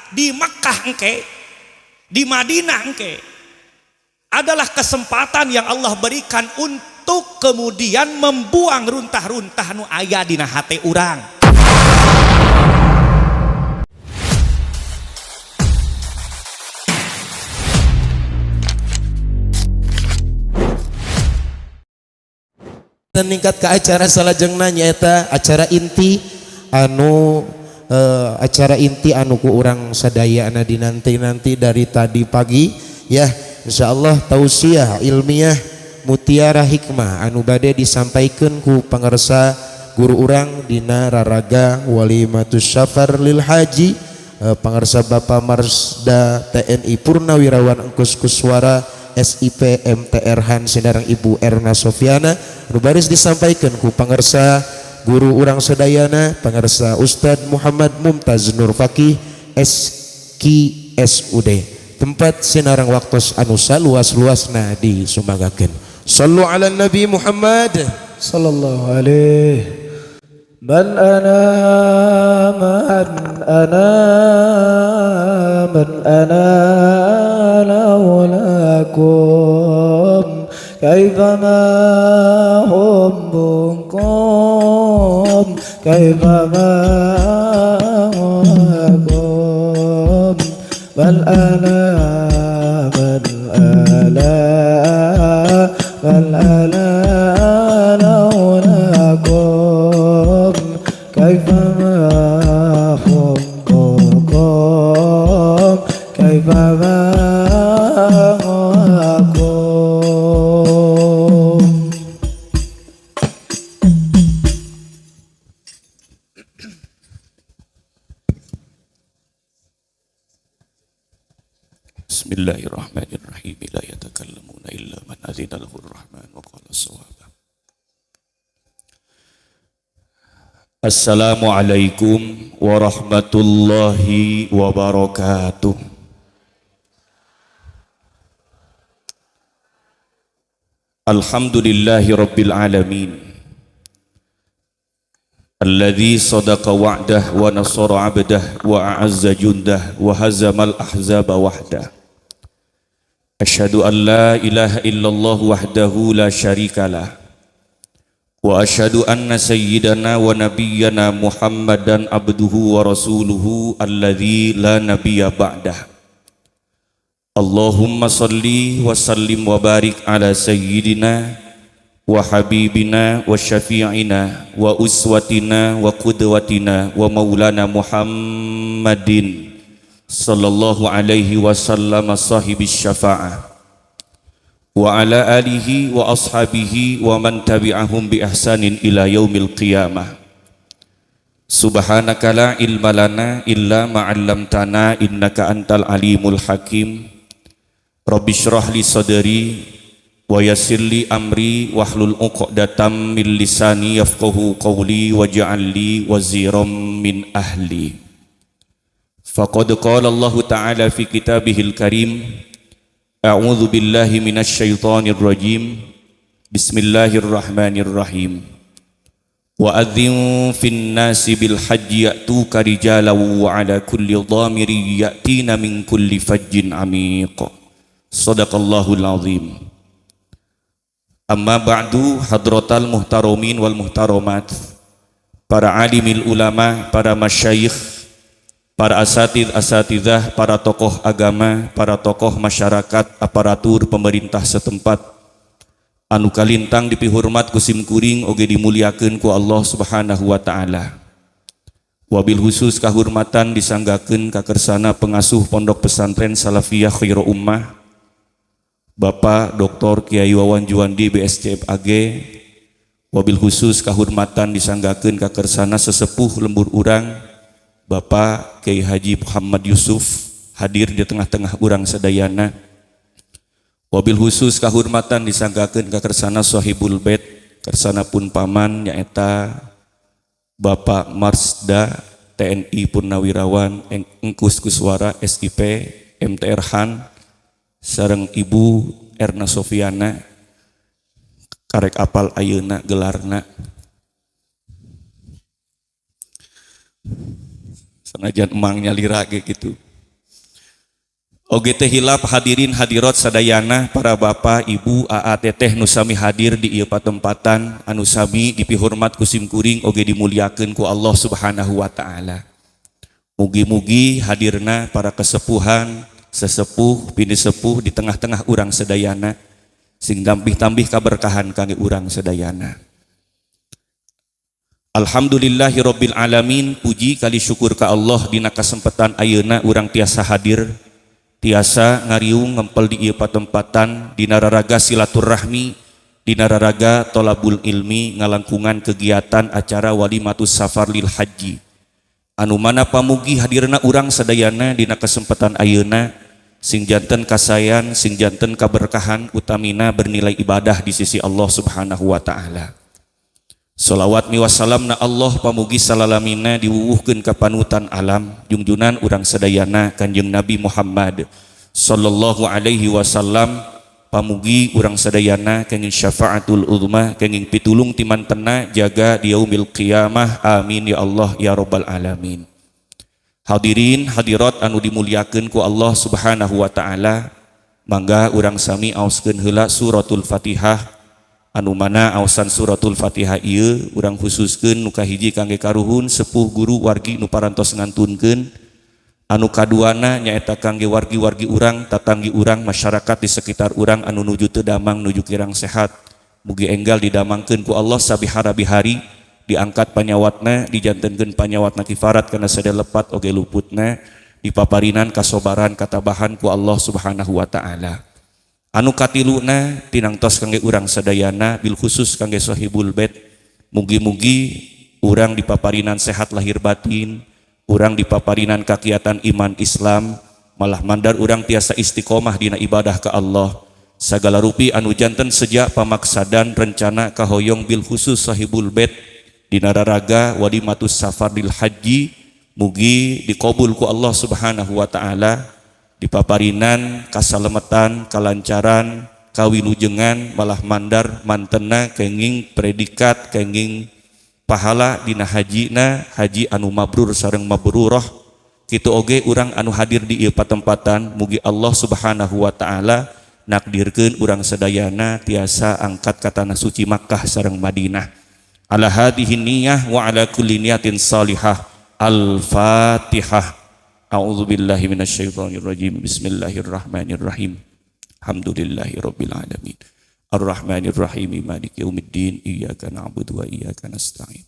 di Makkah engke, di Madinah engke, adalah kesempatan yang Allah berikan untuk kemudian membuang runtah-runtah nu aya dina hate urang. Meningkat ke acara salajengna nyaeta acara inti anu ku urang sadaya anu dinanti-nanti dari tadi pagi ya, insyaallah tausiah ilmiah mutiara hikmah anu bade disampaikan ku pangarsa guru urang dina raraga walimatus syafar lil haji, pangarsa Bapak Marsda TNI Purnawirawan Engkus Kuswara SIP MTR Han Sinarang Ibu Erna Sofiana nu baris disampaikan ku pangarsa guru urang sadayana pangarsa Ustadz Muhammad Mumtaz Nur Fakih SKSUD tempat sinarang waktos anu saluas-luasna disumanggakeun. Sallu ala Nabi Muhammad sallallahu alaihi man ana laulakum kaifama hum bunkum kaifama hum bal ana laulakum kaifama hum bunkum kaifama Bismillahirrahmanirrahim. La yatakallamuna illa man azina lahu ar-rahman wa qala shawaba. Assalamualaikum warahmatullahi wabarakatuh. Alhamdulillahi rabbil alamin. Alladzi sadaqa wa'dah wa nasara 'abdah wa a'azza jundah wa hazamal ahzaba wahdah. Asyhadu an la ilaha illallah wahdahu la syarikalah wa asyhadu anna sayyidana wa nabiyyana Muhammadan abduhu wa rasuluhu alladzi la nabiyya ba'dah. Allahumma salli wa sallim wa barik ala sayyidina wa habibina wa syafi'ina wa uswatina wa qudwatina wa maulana Muhammadin sallallahu alaihi wasallam sahibis syafa'ah wa ala alihi wa ashabihi wa man tabi'ahum bi ihsanin ila yaumil qiyamah. Subhanaka la ilma lana illa ma 'allamtana innaka antal alimul hakim. Rabbi shrah li sadri wa yassir li amri wahlul 'uqdatam min lisani yafqahu qawli waj'al li waziran min ahli. Faqad qala Allah Ta'ala fi kitabihil karim a'udzu billahi minasy syaithanir rajim. Bismillahirrahmanirrahim. Wa adzin fin nasi bil hajji ya'tuka rijalan wa 'ala kulli dhamirin ya'tina min kulli fajjin 'amiq. Shadaqallahul azim. Amma ba'du, hadratal muhtaramin wal muhtaramat, para alimil ulama, para masyayikh, para asatidzah, para tokoh agama, para tokoh masyarakat, aparatur pemerintah setempat, anu kalintang dipihormat ku simkuring oge dimuliakeun ku Allah Subhanahu wa taala. Wabil khusus kahormatan disanggakeun ka kersana pengasuh Pondok Pesantren Salafiyah Khairul Ummah Bapak Dr. Kiai Wawan Juandi BSCF AG. Wabil khusus kahormatan disanggakeun ka kersana sesepuh lembur urang Bapak Kiai Haji Muhammad Yusuf hadir di tengah-tengah urang sadayana. Wabil khusus kahormatan disanggakeun ka kersana sahibul bait, kersana pun paman nyaeta Bapak Marsda TNI Purnawirawan Engkus Kuswara SIP MTR Han sareng Ibu Erna Sofiana karek apal ayeuna gelarna. Sanajan emangnya lira gitu. Oge teh hilap hadirin hadirat sadayana para bapak ibu aa teteh nu sami hadir di ieu patempatan anu sami dipihormat ku simkuring oge dimuliakeun ku Allah Subhanahu wa taala. Mugi-mugi hadirna para kesepuhan, sesepuh, bini sepuh di tengah-tengah urang sadayana sing tambih-tambih kaberkahan kangge urang sadayana. Alhamdulillahirabbil alamin, puji kali syukur ka Allah dina kasempatan ayeuna urang tiasa hadir tiasa ngariung ngempel di ieu patempatan dina raraga silaturahmi, dina raraga tolabul ilmi, ngalangkungan kegiatan acara walimatus safar lil haji. Anu mana pamugi hadirna urang sadayana dina kesempatan ayeuna sing janten kasayan, sing janten kaberkahan utamina bernilai ibadah di sisi Allah Subhanahu wa taala. Sholawat miwassalam na Allah pamugi salalamina diwuwuhkeun ka panutan alam junjunan urang sadayana Kanjeng Nabi Muhammad sallallahu alaihi wasallam, pamugi urang sadayana kenging syafaatul uzma, kenging pitulung timantena jaga di yaumil qiyamah. Amin ya Allah ya rabbal alamin. Hadirin hadirat anu dimuliakeun ku Allah Subhanahu wa taala, mangga urang sami aoskeun heula suratul Fatihah. Anu mana aosan suratul Fatihah ieu urang khususkeun nu kahiji kangge karuhun sepuh guru wargi nu parantos ngantunkeun, anu kaduana nyaeta kangge wargi-wargi urang, tatanggi urang, masyarakat di sekitar urang anu nuju teu damang nuju kirang sehat, mugi enggal didamangkeun ku Allah sabihara-bihari, diangkat panyawatna, dijantenkeun panyawatna kifarat kana sadaya lepat oge luputna, dipaparinan kasobaran katabahan ku Allah Subhanahu wa taala. Anu katiluna tinangtos kangge urang sadayana bil khusus kangge sahibul bait, mugi-mugi urang dipaparinan sehat lahir batin, urang dipaparinan kakiatan iman Islam, malah mandar urang tiasa istiqomah dina ibadah ka Allah. Sagala rupi anu janten sejak pamaksadan rencana kahoyong bil khusus sahibul bait dina raraga walimatus safar lil haji, mugi dikabul ku Allah Subhanahu wa taala, dipaparinan kasalemetan, kalancaran, kawilujengan, malah mandar mantena kenging predikat, kenging pahala dina hajina, haji anu mabrur sareng mabruroh. Kitu oge urang anu hadir di ieu patempatan, mugi Allah Subhanahu wa taala nakdirkeun urang sadayana tiasa angkat ka tanah suci Makkah sareng Madinah. Ala hadhihi niyyah wa ala kulli niyatin salihah. Al-Fatihah. A'udzubillahi minasyaitonirrajim. Bismillahirrahmanirrahim. Alhamdulillahirabbil alamin. Arrahmanirrahim. Maliki yaumiddin. Iyyaka na'budu wa iyyaka nasta'in.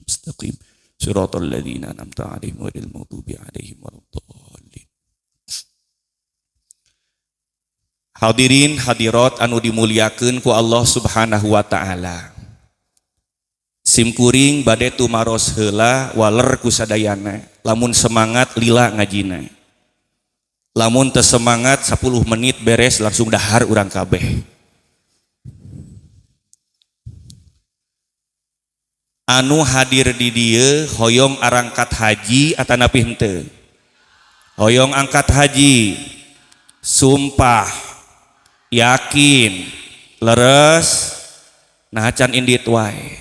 Mustaqim. Shiratal ladzina an'amta 'alaihim ghairil maghdubi 'alaihim waladdallin. Hadirin hadirat anu dimuliakeun ku Allah Subhanahu wa taala. Simkuring bade tumaros heula waler ku sadayana, lamun semangat lila ngajina, lamun teu semangat 10 menit beres langsung dahar urang kabeh. Anu hadir di dieu hoyong arangkat haji atanapi henteu? Hoyong angkat haji, sumpah, yakin, leres, nah can indit wae.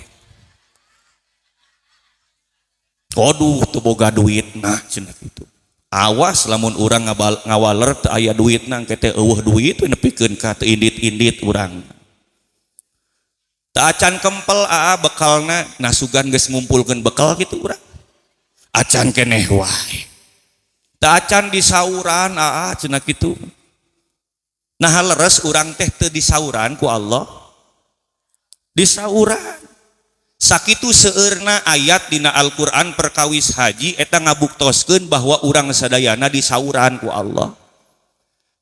Koduh teu boga duit nah cenah kitu. Awas lamun urang ngawaler teu aya duitna engke teh eueuh duit we nepikeun ka teu indit-indit urang. Teu acan kempel bekalna nasugan geus ngumpulkeun bekal kitu urang. Acan keneh wae. Teu acan disauran cenah kitu. Nah leres urang teh teu disauran ku Allah. Disauran. Sakitu seueurna ayat dina Al-Quran perkawis haji eta ngabuktoskeun bahwa urang sadayana disauran ku Allah.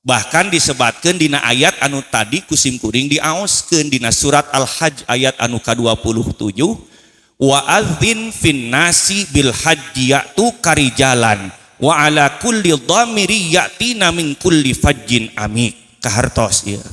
Bahkan disebatkeun dina ayat anu tadi kusim kuring diaoskeun dina surat Al-Hajj ayat anu ka-27, wa adzin fin nasi bil hajji ya'tu karijalan wa ala kulli dhamiri ya'tina min kulli fajjin amik. Kahartos ieu.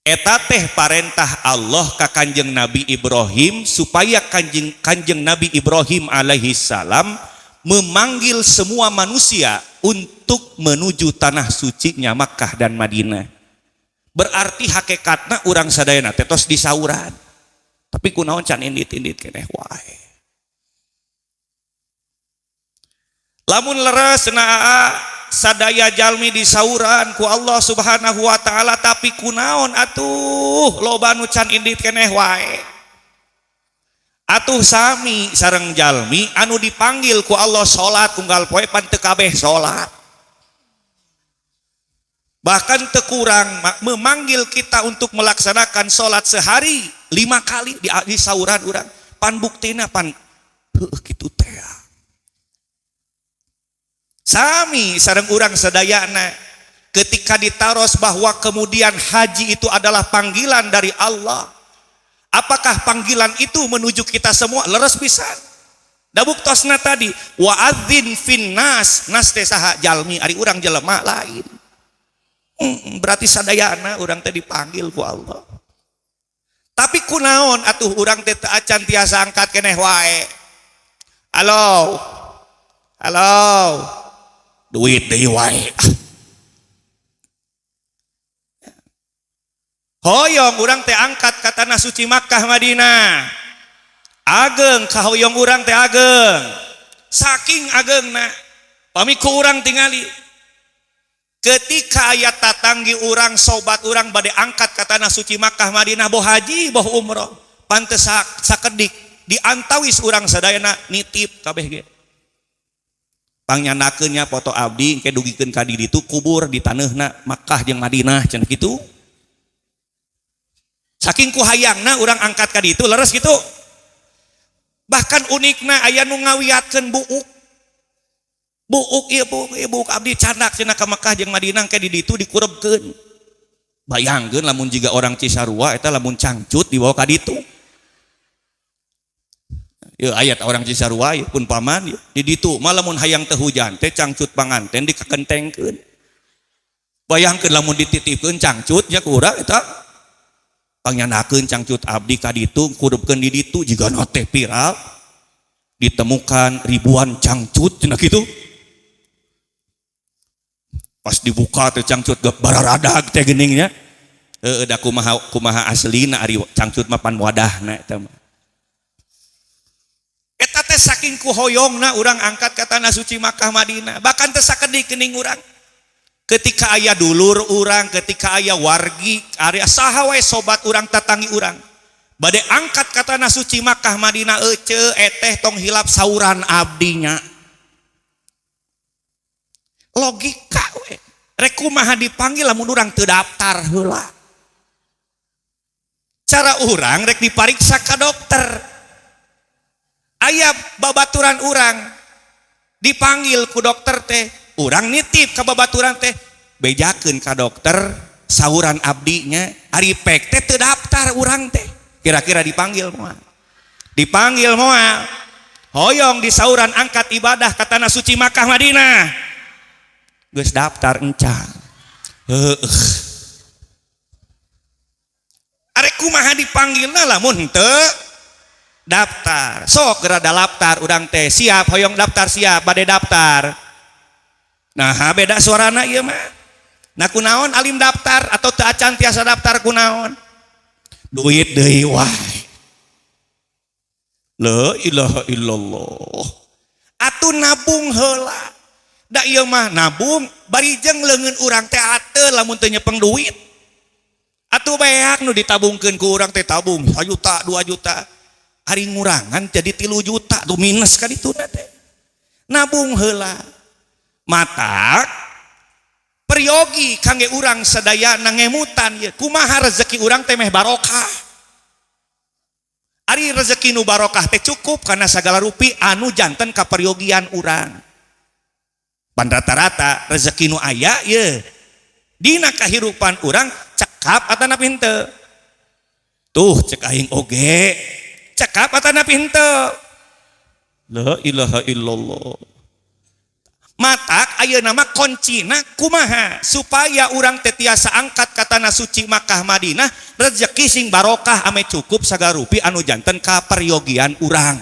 Eta teh parentah Allah ka Kanjeng Nabi Ibrahim supaya Kanjeng Nabi Ibrahim alaihi salam memanggil semua manusia untuk menuju tanah sucinya Makkah dan Madinah. Berarti hakikatna urang sadayana teh tos disauran. Tapi kunaon can indit-indit keneh wae. Lamun leres sadaya jalmi disauran ku Allah Subhanahu wa taala tapi kunaon atuh loba nu can indit keneh wae. Atuh sami sareng jalmi anu dipanggil ku Allah salat unggal poe pan teu kabeh salat. Bahkan teu kurang memanggil kita untuk melaksanakan salat sehari 5 kali di sauran urang. Pan buktina pan kitu teh. Sami sareng urang sadayana ketika ditaros bahwa kemudian haji itu adalah panggilan dari Allah. Apakah panggilan itu menuju kita semua? Leres pisan. Da buktosna tadi wa adzin finnas nas teh saha jalmi ari urang jelema lain. Berarti sadayana urang teh dipanggil ku Allah. Tapi kunaon atuh urang teh teu acan tiasa angkat keneh wae. Halo. Halo. Duit deui wae. Hoyong urang teh angkat ka tanah suci Makkah Madinah. Ageng kahoyong urang teh ageng. Saking ageungna pamiku urang tingali. Ketika aya tatanggi urang sobat urang bade angkat ka tanah suci Makkah Madinah boh haji boh umroh pantes sakedik diantawis urang sadayana nitip kabeh ge. Pangyanakeunnya foto abdi engke dugikeun ka di ditu kubur di taneuhna Makkah jeung Madinah cenah kitu. Saking ku hayangna urang angkat ka ditu leres kitu. Bahkan unikna aya nu ngawiatkeun buuk. Buuk ieu buuk abdi candak cenah ka Makkah jeung Madinah engke di ditu dikurebkeun. Bayangkeun lamun jiga orang Cisarua eta lamun cangcut dibawa ka ditu. Ya ayat orang Cisarua ya, pun paman ya. Di ditu malamun hayang teu hujan teh cangcut panganten dikakentengkeun. Bayangkeun lamun dititipkeun cangcut nya ku urang eta pangyanakeun cangcut abdi ka ditu kurebkeun di ditu jiga teh viral ditemukan ribuan cangcut cenah kitu. Pas dibuka teh cangcut ge bararadag teh geuning nya. Da kumaha aslina ari cangcut mah pan wadahna eta mah. Eta teh saking ku hoyongna urang angkat ka tanah suci Makkah Madinah. Bahkan teu sakedik geuning urang. Ketika aya dulur urang, ketika aya wargi, area saha wae sobat urang tatangi urang. Bade angkat ka tanah suci Makkah Madinah euceu eteh tong hilap sauran abdinya. Logika we. Rek kumaha dipanggil lamun urang teu daftar heula. Cara urang rek dipariksa ka dokter. Aya babaturan urang dipanggil ku dokter teh urang nitip ka babaturan teh bejakeun ka dokter sauran abdinya ari pek teh teu daftar urang teh kira-kira dipanggil moal hoyong di sauran angkat ibadah ka tanah suci Makkah Madinah geus daftar encan arek kumaha dipanggilna lamun teu daftar sok gerada daftar urang teh siap hoyong daftar siap bade daftar. Nah beda suarana ieu mah. Nah kunaon alim daftar atau teu acan tiasa daftar kunaon? Duit deui wae. La ilaha illallah. Atuh nabung heula. Da ieu mah nabung barijeng leungeun urang teh ateul lamun teu nyepeng duit. Atuh beak nu ditabungkeun ku urang teh tabung 1 juta 2 juta. Hari ngurangan jadi 3 juta tuh minus kan itu nate. Nabung heula. Mata peryogi kangge urang sadayana ngemutan ya. Kumaha rezeki urang teh meh barokah. Ari rezeki nu barokah teh cukup karena sagala rupi anu janten ka peryogian urang. Pan rata-rata rezeki nu aya ye. Dina kahirupan urang cekap atana henteu. Tuh cek aing oge. Cekap atana henteu. La ilaha illallah. Matak ayeuna mah kuncina kumaha supaya urang teh tiasa angkat ka tanah suci Makkah Madinah rezeki sing barokah ame cukup sagarupi anu janten ka peryogian urang.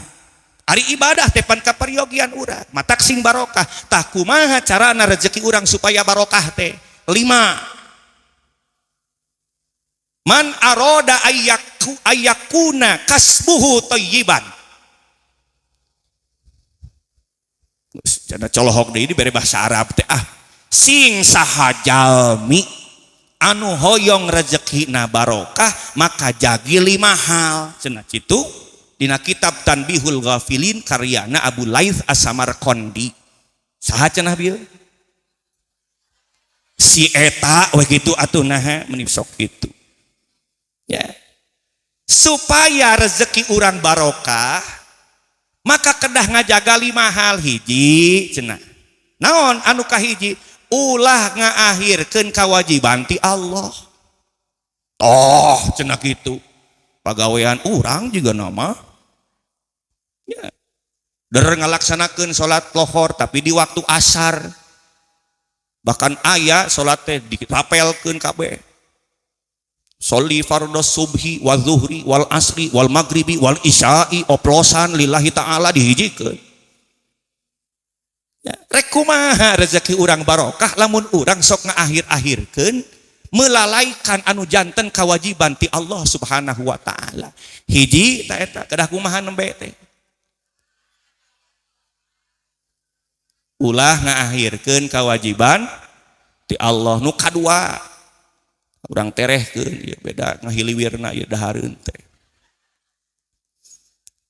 Ari ibadah teh pan ka peryogian urang. Matak sing barokah. Tah kumaha carana rezeki urang supaya barokah teh? 5. Man aroda ayakuna kasbuhu thayyiban. cenah colohok deui dibere bahasa Arab teh sing saha jalmi anu hoyong rezekina barokah maka jagi 5 hal cenah kitu dina kitab Tanbihul Ghafilin karyana Abu Laits As-Samarqandi. Saha cenah bieu? Si eta we kitu atuh naha meuni sok kitu. Ya. Supaya rezeki urang barokah maka kedah ngajaga 5 hal. Hiji cenah. Naon anu kahiji? Ulah ngaakhirkeun kewajiban ti Allah. Oh cenah kitu. Pagawean urang juga nama ya der ngalaksanakeun salat lohor tapi di waktu asar, bahkan aya salat teh dirapelkeun kabeh, sholli fardhos subhi wal zuhri wal asri wal maghribi wal isya'i oplosan lillahi ta'ala dihijikeun ya. Rek kumaha rezeki urang barokah lamun urang sok ngaakhir-akhirkeun melalaikan anu janten kewajiban ti Allah Subhanahu wa ta'ala. Hiji ta eta kedah kumaha nembe teh ulah ngaakhirkeun kewajiban ti Allah. Nu kadua urang terehkeun ieu beda ngahiliwirna ieu dahareun teh.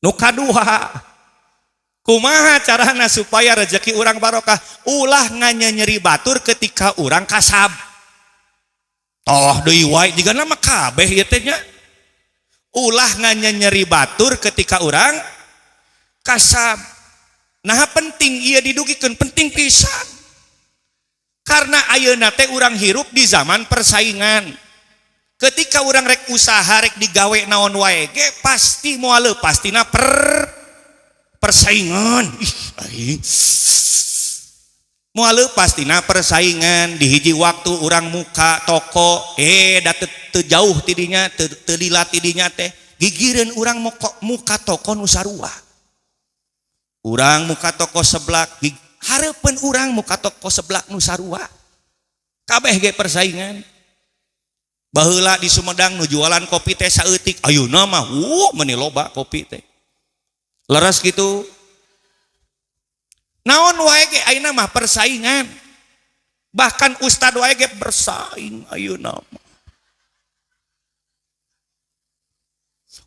Nu kadua kumaha carana supaya rezeki urang barokah? Ulah nganyeri batur ketika urang kasab. Toh deui wae jiga nama kabeh ieu teh nya. Ulah nganyeri batur ketika urang kasab. Nah penting ieu didugikeun penting pisan. Karena ayeuna teh urang hirup di zaman persaingan. Ketika urang rek usaha rek digawe naon wae ge pasti moal pastina persaingan. Moal pastina persaingan di hiji waktu urang muka toko da teu jauh tidinya teu lila tidinya teh gigireun urang muka toko nu sarua. Urang muka toko seblak hareupeun urang muka toko seblak nu sarua. Kabeh ge persaingan. Baheula di Sumedang nu jualan kopi teh saeutik ayeuna mah meuni loba kopi teh. Leres kitu. Naon wae ge ayeuna mah persaingan. Bahkan ustad wae ge bersaing ayeuna mah.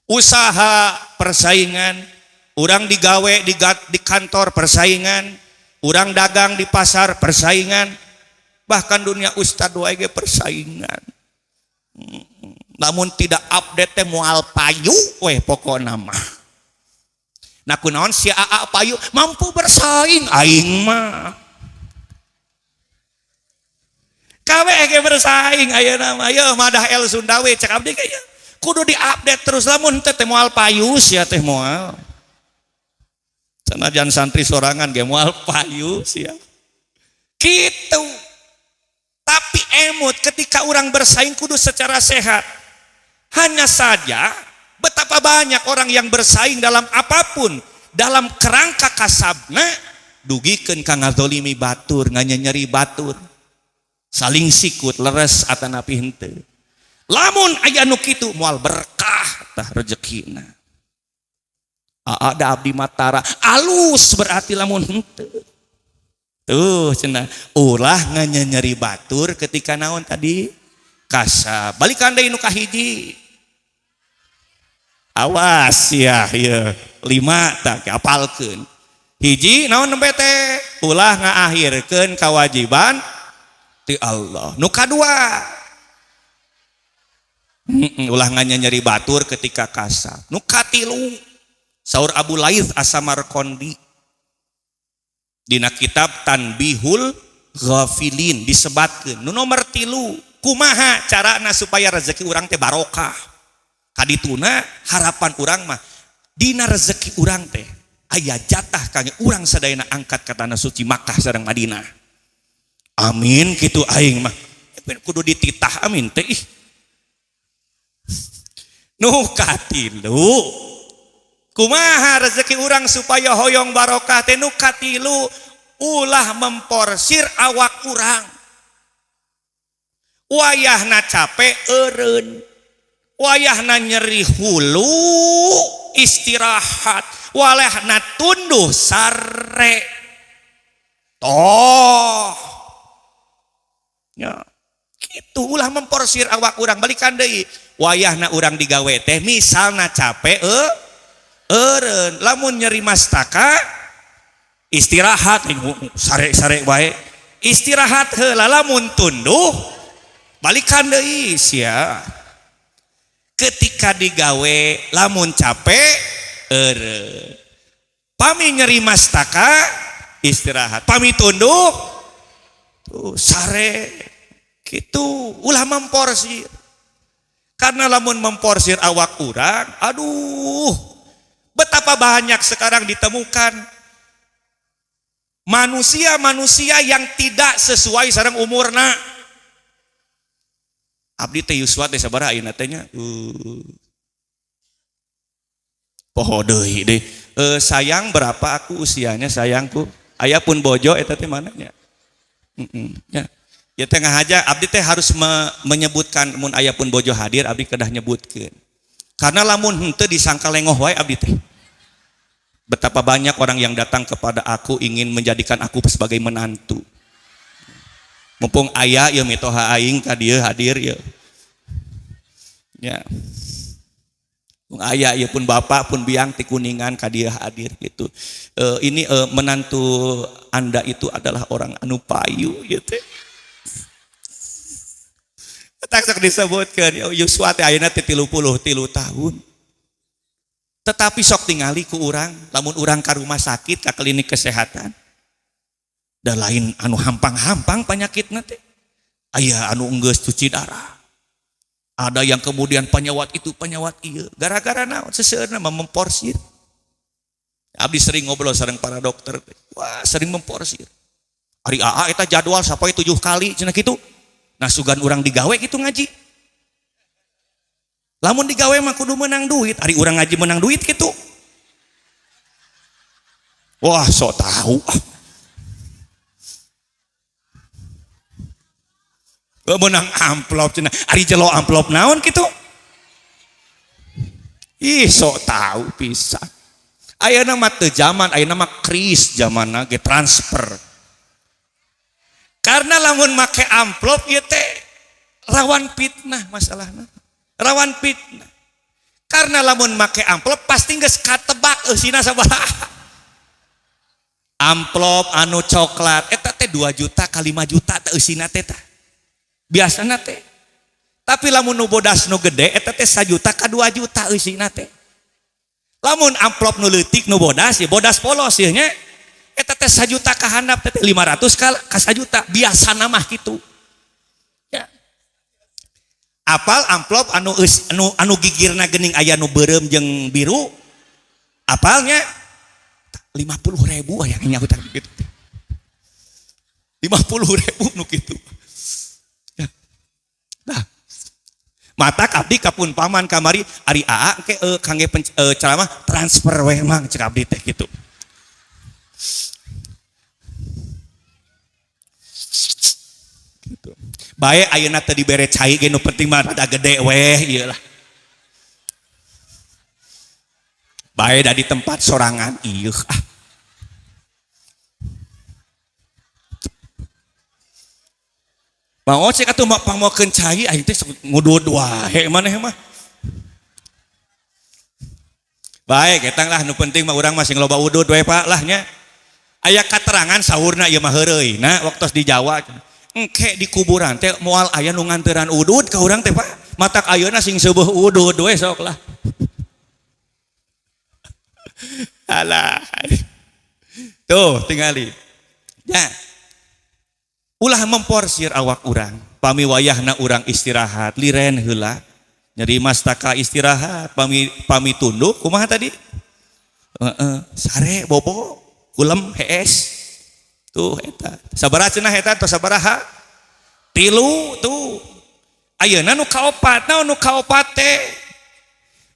Usaha persaingan, urang digawe di kantor persaingan, urang dagang di pasar persaingan, bahkan dunia ustad wae ge persaingan. Namun tidak update teh moal payu weh pokona mah. Nah kunaon si AA payu mampu bersaing aing mah. Kabeh ge bersaing ayeuna mah. Ye madah El Sundawe cek abdi ge kudu diupdate terus lamun teh moal payu sia teh moal. Sanajan santri sorangan ge moal payu sia. Kitu. Tapi emut ketika orang bersaing kudu secara sehat. Hanya saja betapa banyak orang yang bersaing dalam apapun, dalam kerangka kasabna dugikeun ka ngazolimi batur, nganyeri batur. Saling sikut leres atanapi henteu. Lamun aya nu kitu moal berkah tah rezekina. Ada abdi matara alus berarti lamun henteu. Tuh cenah ulah nganyeri batur ketika naon tadi kasab. Balikan deui nu kahiji. Awas ya ieu 5 tak apalkeun. Hiji naon nembe teh ulah ngaakhirkeun kewajiban ti Allah. Nu kadua ulah nganyeri batur ketika kasab. Nu katilu saur Abu Laits As-Samarqandi dina kitab Tanbihul Ghafilin disebatkeun nu nomor 3 kumaha carana supaya rezeki urang teh barokah. Kadituna harapan urang mah dina rezeki urang teh aya jatah kangge urang sadayana angkat ka tanah suci Makkah sareng Madinah. Amin kitu aing mah. Kudu dititah amin teh ih. Nu katilu kumaha rezeki urang supaya hoyong barokah teh nu katilu ulah memporsir awak urang. Wayahna capek eureun, wayahna nyeri hulu istirahat, walehna tunduh sare. toh ya kitu ulah memporsir awak urang balikan deui wayahna urang digawe teh misalna capek eureun lamun nyeri mastaka istirahat sare-sare wae istirahat heula lamun tunduh balikan deui sia ketika digawe lamun capek eureun pami nyeri mastaka istirahat pami tunduh sare gitu ulah memporsir karena lamun memporsir awak urang aduh betapa banyak sekarang ditemukan manusia-manusia yang tidak sesuai sareng umurna abdi teh yuswa teh sabaraha ayeuna teh nya poho deui deh sayang berapa aku usianya sayangku aya pun bojo eta teh mana nya ya tengah aja abdi teh harus menyebutkan mun aya pun bojo hadir abdi kedah nyebutkeun karena lamun henteu disangka lengoh wae abdi teh betapa banyak orang yang datang kepada aku ingin menjadikan aku sebagai menantu mumpung aya ieu mitoha aing ka dieu hadir ieu ya mumpung aya ieu pun bapak pun biang ti kuningan ka dieu hadir gitu ini menantu Anda itu adalah orang anu payu gitu tak sok disebutkeun Yuswa teh ayeuna teh 33 tahun tetapi sok tingali ku urang lamun urang ka rumah sakit ka klinik kesehatan da lain anu hampang-hampang panyakitna teh aya anu geus cuci darah ada yang kemudian penyawat itu penyawat ieu gara-gara naon seseueurna memporsir abdi sering ngobrol sareng para dokter wah sering memporsir ari AA eta jadwal sapoe 7 kali cenah kitu nah sugan urang digawe gitu ngaji lamun digawe mah kudu menang duit ari urang ngaji menang duit gitu wah sok tahu menang amplop cenah ari jelo amplop naon gitu ih sok tahu pisan ayeuna mah teu zaman ayeuna mah kris zamanna ge transfer karena lamun make amplop ieu teh rawan fitnah masalahna rawan fitnah karena lamun make amplop pasti geus katebak eusina sabaraha amplop anu coklat eta teh 2 juta ka 5 juta teh eusina teh tah biasana teh tapi lamun nu bodas nu gede eta teh 1 juta ka 2 juta eusina teh lamun amplop nu leutik nu bodas ya bodas polos ieu nya eta teh 1 juta ka handap teh 500 ka 1 juta biasana mah kitu ya apal amplop anu gigirna geuning aya nu beureum jeung biru apalnya 50.000 aya nyautan kitu 50.000 nu kitu ya nah mata abdi kapun paman kamari ari AA ke kangge ceramah transfer we mang cek abdi teh kitu gitu. Bae ayeuna teh dibere cai ge nu penting mah rada gede weh ieu lah. Bae da di tempat sorangan ieu ah. Mau cek atuh pamokeun cai aing teh ngudud wae maneh mah. Bae getang lah nu penting mah urang masih loba udud we Pak lah nya. Aya katerangan saurna ieu mah heureuyna waktos di Jawa. Engke di kuburan teh moal aya nu nganteuran udud ka urang teh Pak. Matak ayeuna sing seueuh udud we sok lah. Alah. Tuh tingali. Ya. Ulah memporsir awak urang. Pami wayahna urang istirahat, liren heula. Nyeri mastaka istirahat, pami tunduk kumaha tadi? Sare bobo, kulem hees. Tuh eta. Sabaraha cenah eta atau sabaraha? 3 tuh. Ayeuna nu kaopat, naon nu kaopat teh?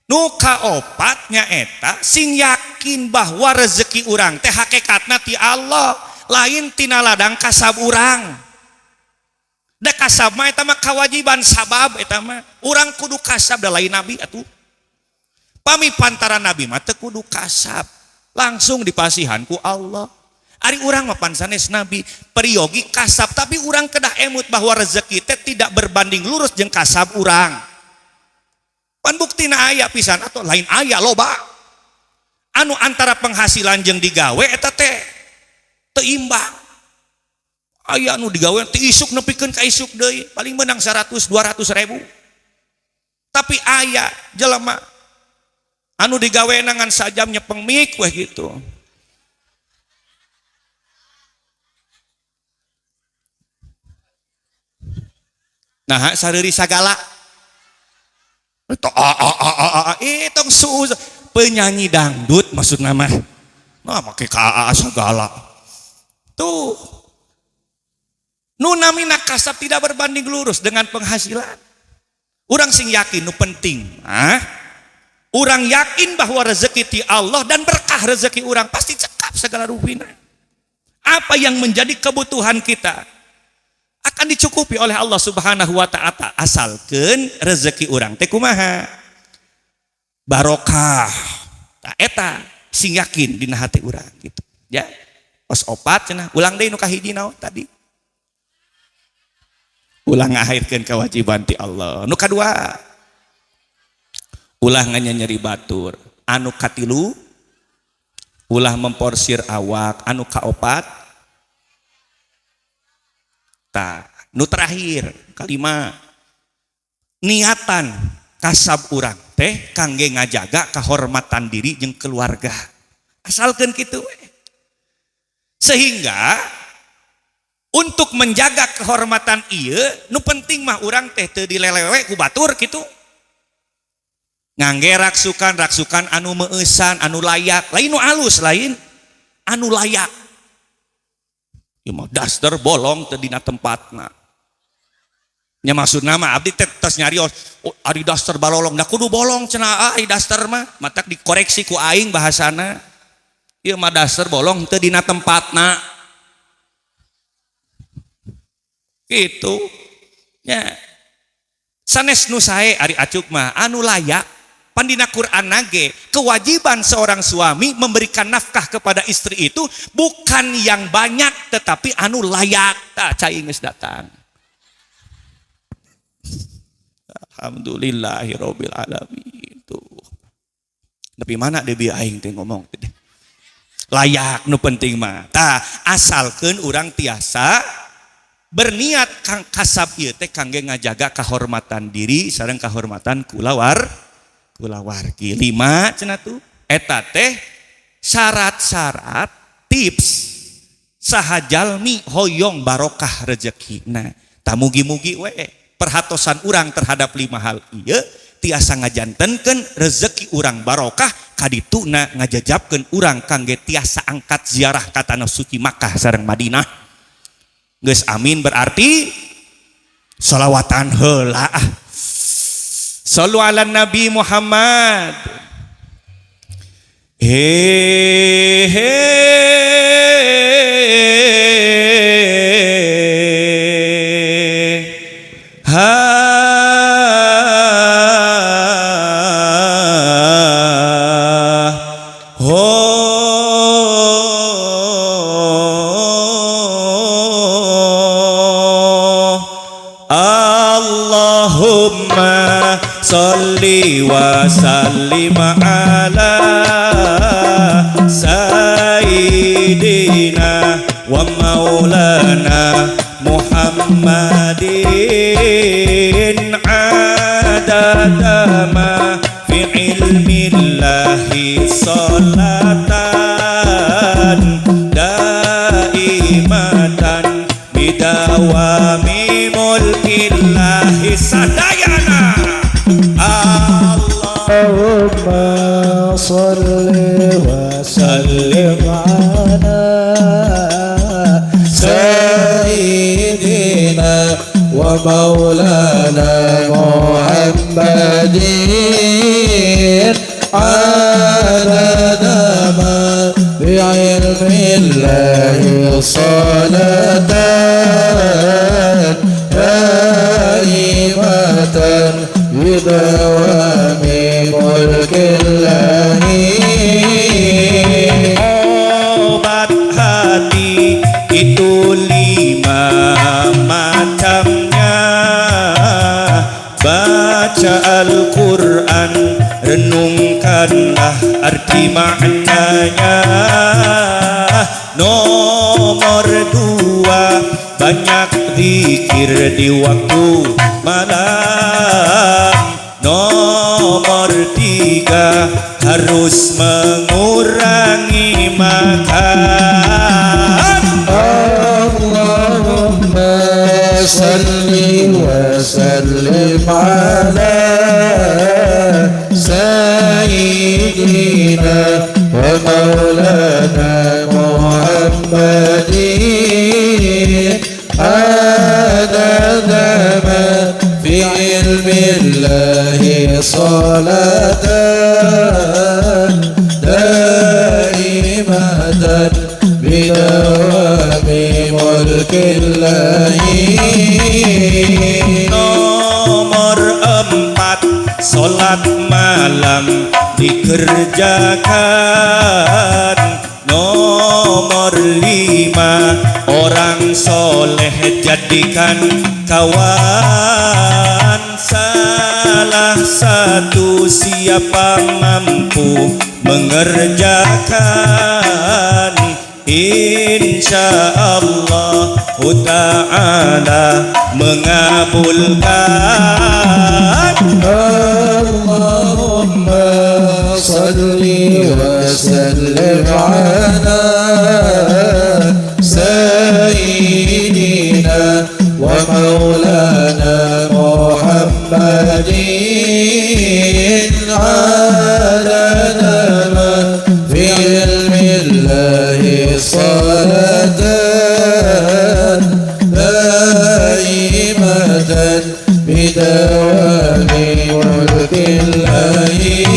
Nu kaopatnya eta sing yakin bahwa rezeki urang teh hakikatna ti Allah, lain tina ladang kasab urang. Da kasab mah eta mah kawajiban sabab eta mah. Urang kudu kasab da lain nabi atuh. Pami pantaran nabi mah teu kudu kasab, langsung dipasihan ku Allah. Ari urang mah pan sanes nabi periogi kasab, tapi urang kedah emut bahwa rezeki teh tidak berbanding lurus jeung kasab urang. Pan buktina aya pisan atau lain aya loba. Anu antara penghasilan jeung digawe eta teh teu imbang. Aya anu digawe teu isuk nepikeun ka isuk deui, paling menang 100 200 ribu. Tapi aya jelema anu digawe nangan sajam nyepeng mik weh gitu. Nah, sareuri sagala. Itu penyanyi dangdut maksud nama. Nah, make ka sagala. Tuh. Nu namina kasab tidak berbanding lurus dengan penghasilan. Urang sing yakin nu penting, urang yakin bahwa rezeki ti Allah dan berkah rezeki urang pasti cekap segala rupina. Apa yang menjadi kebutuhan kita akan dicukupi oleh Allah Subhanahu wa ta'ala asalkeun rezeki urang teh kumaha barokah. Tah eta sing yakin dina hati urang gitu. Ya. Pos opat cenah ulang deui nu kahiji naon tadi. Ulah ngahirkeun kewajiban ti Allah. Nu kadua ulah nganyeri batur. Anu katilu ulah memporsir awak. Anu kaopat tah nu terakhir kalima niatan kasab urang teh kangge ngajaga kahormatan diri jeung keluarga. Asalkeun kitu we. Sehingga untuk menjaga kehormatan ieu nu penting mah urang teh teu dilelewe ku batur kitu. Ngangge raksukan anu meueusan, anu layak, lain nu alus, lain anu layak. Ieu mah daster bolong teu dina tempatna. Nya maksudna mah abdi teh tos nyarios, oh, ari daster balolong, da kudu bolong cenah ai daster mah, matak dikoreksi ku aing bahasana. Ieu mah daster bolong teu dina tempatna. Gitu ya sanes nu sae ari acuk mah anu layak pandina Quran nage kewajiban seorang suami memberikan nafkah kepada istri itu bukan yang banyak tetapi anu layak. Tah cai geus datang. Alhamdulillahirabbil alamin. Tuh. Tapi mana deui aing teh ngomong teh. Layak nu penting mah. Tah asalkeun urang tiasa berniat kang kasab ieu teh kangge ngajaga kahormatan diri sareng kahormatan kulawargi. 5 cenah tuh eta teh syarat-syarat tips saha jalmi hoyong barokah rezekina. Tah mugi-mugi we perhatosan urang terhadap 5 hal ieu tiasa ngajantenkeun rezeki urang barokah kadituna ngajajabkeun urang kangge tiasa angkat ziarah ka tanah suci Makkah sareng Madinah. Geus amin berarti sholawatan heula. Shallu ala Nabi Muhammad. He ha Allahumma sholli wa sallim ala sayyidina wa maulana Muhammadin adada ma fi ilmillahi salatan daimatan bidawami mulkillahi sadayana. Allahumma salli wa sallim ala sayyidina wa maulana Muhammadin adada ma bi'ilmillahi salatan daimatan bidawami mulkillahi. Obat hati bukanlah arti maknanya. Nomor dua, banyak zikir di waktu malam. Nomor tiga, harus mengurangi makan. Allahumma salli wa sallim ala sayyidina wa maulana Muhammadin adada ma fi ilmillahi salatan daimatan bidawami mulkillahi. Nomor empat, sholat malam dikerjakan. Nomor lima, orang soleh jadikan kawan. Salah satu siapa mampu mengerjakan, insya Allah Ta'ala mengabulkan. Allahumma salli wa sallim ala sayyidina wa maulana Muhammadin adana ma fi ilmillahi salatan daimatan bidawami mulkillahi.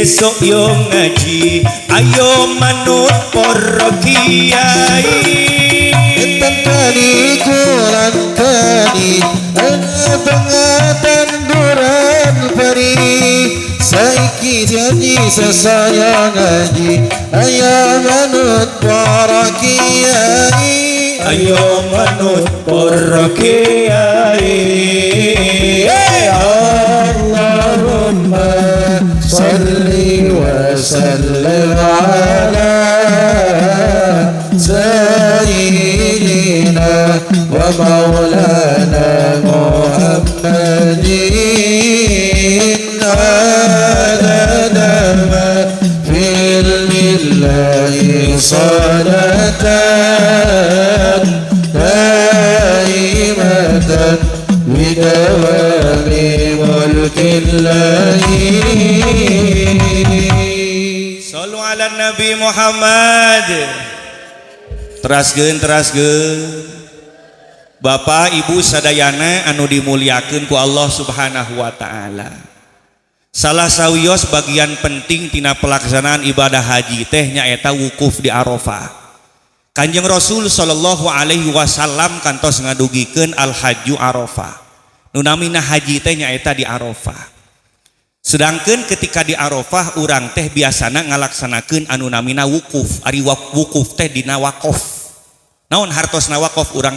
Besok yo ngaji, ayo manut para kiai. Enten kali Quran kali pengatan duran pari. Saiki janji sesaya ngaji, ayo manut para kiai. Ayo manut para kiai. Allahumma salli wa sallim ala sayyidina wa maulana Muhammadin adada ma fi ilmillahi salatan daimatan bidawami mulkillahi. Sallu ala Nabi Muhammad. Teraskeun Bapak Ibu sadayana anu dimuliakeun ku Allah Subhanahu wa taala. Salah sawios bagian penting tina pelaksanaan ibadah haji teh nyaeta wukuf di Arafah. Kanjeng Rasul sallallahu alaihi wasallam kantos ngadugikeun al hajju Arafah. Nu namina haji teh nyaeta di Arafah. Sedangkan ketika di Arafah urang teh biasana ngalaksanakeun anu namina wukuf. Ari wukuf teh dina wakof. Naon hartosna wakof urang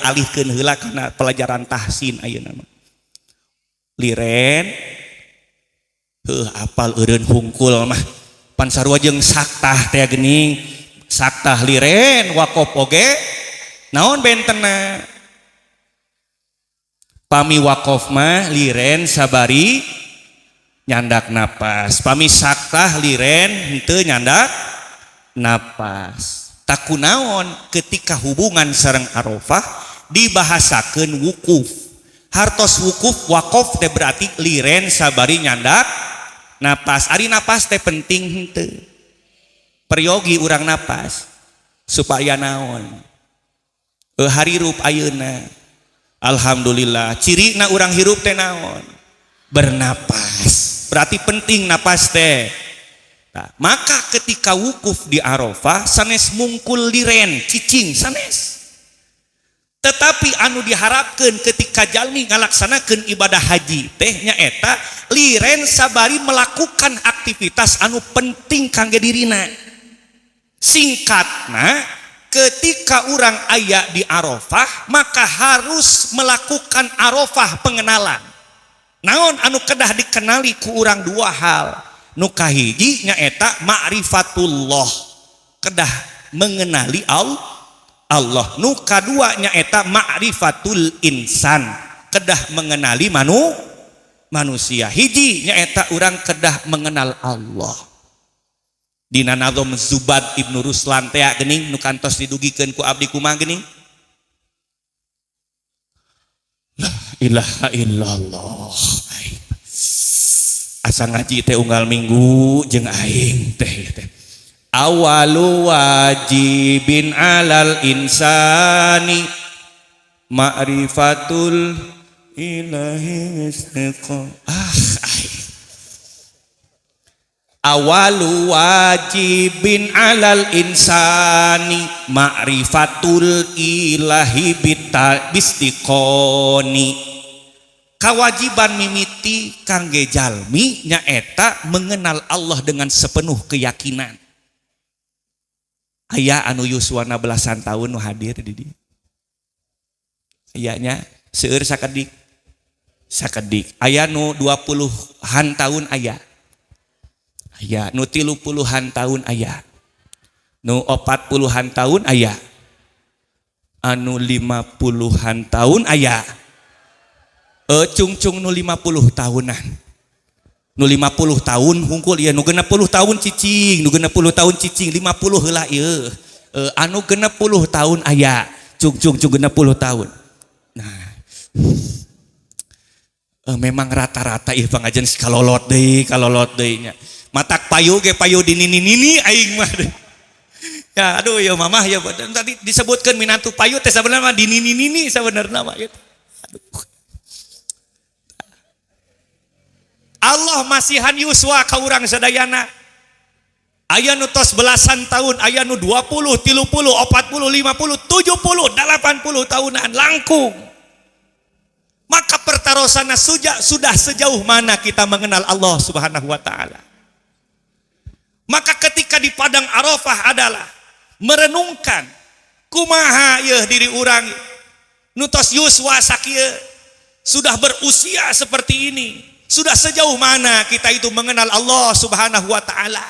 alihkeun heula kana pelajaran tahsin ayeuna mah. Liren apal eureun hungkul mah pan sarua jeung saktah teh geuning. Saktah liren wakof oge naon bentenna? Pami wakof mah liren sabari nyandak napas, pami saktah liren henteu nyandak napas. Takunaon ketika hubungan sareng Arafah dibahasakeun wukuf. Hartos wukuf wakof teh berarti liren sabari nyandak napas. Ari napas teh penting henteu. peryogi urang napas supaya naon harirup ayeuna. Alhamdulillah cirina urang hirup teh naon bernapas, berarti penting napas teh. Nah, maka ketika wukuf di Arafah sanes mungkul liren cicing sanes. Tetapi anu diharapkan ketika jalmi ngalaksanakeun ibadah haji teh nyaeta liren sabari melakukan aktivitas anu penting kangge dirina. Singkatna, ketika orang aya di Arafah maka harus melakukan Arafah pengenalan. Naon anu kedah dikenali ku urang dua hal. Nu kahiji nyaeta ma'rifatullah, kedah mengenali Allah. Nu kadua nyaeta ma'rifatul insan, kedah mengenali manusia. Hiji nyaeta urang kedah mengenal Allah. Dina nazom Zubad Ibnu Ruslan teh geuning nu kantos didugikeun ku abdi kumaha geuning. La ilaha illallah. Asa ngaji teh unggal minggu jeung aing teh. Awalu wajibin alal insani ma'rifatul ilahi istiqamah. Awalu wajibin alal insani ma'rifatul ilahi bistiqoni. Kewajiban mimiti kangge jalmi nyaeta mengenal Allah dengan sepenuh keyakinan. Aya anu yuswana belasan tahun nu hadir di dieu. Ayanya seueur sakedik. Aya nu 20-an tahun aya. Aya nu 30-an tahun aya. Nu 40-an tahun aya. Anu 50-an tahun aya. Cung nu 50 tahunan. Nu 50 tahun hungkul ieu nu 60 tahun cicing, nu 60 tahun cicing 50 heula ieu. Anu 60 tahun aya, cung 60 tahun. Nah. Memang rata-rata ieu pangajian kalolot deui nya. Matak payu ge payu di nini aing mah. Ya aduh ya mamah ya tadi disebutkeun minantu payu teh sabenerna mah di nini sabenerna mah gitu. Aduh. Allah masihan yuswa ka urang sadayana. Aya nu tos belasan tahun, aya nu 20, 30, 40, 50, 70, 80 tahunan langkung. Maka pertarosana sudah sejauh mana kita mengenal Allah Subhanahu wa taala. Maka ketika di padang Arafah adalah merenungkan kumaha yeuh diri urang nu tos yuswa sakieu sudah berusia seperti ini. Sudah sejauh mana kita itu mengenal Allah Subhanahu wa taala.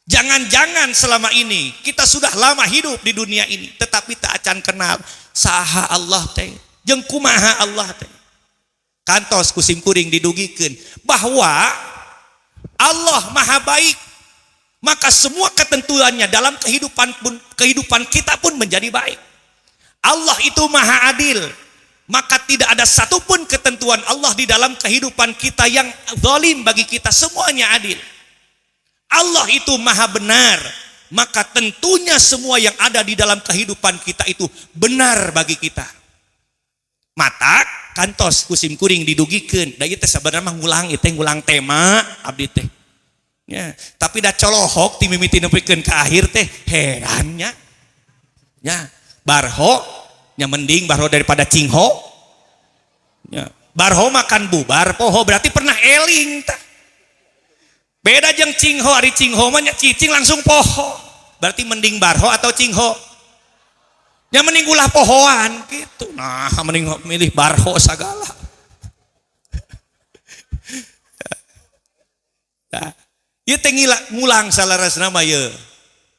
Jangan-jangan selama ini kita sudah lama hidup di dunia ini tetapi tak acan kenal saha Allah teh jeung kumaha Allah teh. Kantos kusim kuring didugikeun bahwa Allah Maha baik, maka semua ketentuannya dalam kehidupan kita pun menjadi baik. Allah itu Maha adil, maka tidak ada satupun ketentuan Allah di dalam kehidupan kita yang zalim bagi kita, semuanya adil. Allah itu Maha benar, maka tentunya semua yang ada di dalam kehidupan kita itu benar bagi kita. Matak kantos kusim kuring didugikeun, da ieu teh sabenerna mah ngulang tema abdi teh. Ya, tapi da colohok ti mimiti nepikeun ka akhir teh herannya. Ya, barho nya mending barho daripada cingho. Ya, barho makan bubar, poho berarti pernah eling tah. Beda jeung cingho, ari cingho mah nya cicing langsung poho. Berarti mending barho atau cingho? Nya mending ulah pohoan gitu. Nah, mending milih barho sagala. Nah, ieu teh ngulang salarasna mah ieu.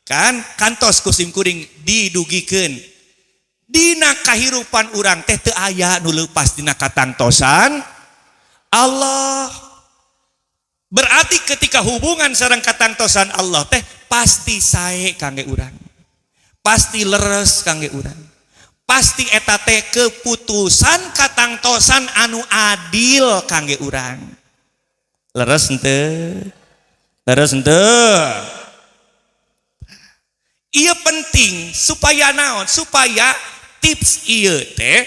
Kan kantos kusim kuring didugikeun dina kahirupan urang teh teu aya nu leupas dina katangtosan Allah. Berarti ketika hubungan sareng katangtosan Allah teh pasti sae kangge urang. Pasti leres kangge urang. Pasti eta teh keputusan katangtosan anu adil kangge urang. Leres henteu? Leres henteu? Ieu penting supaya naon? Supaya tips ieu teh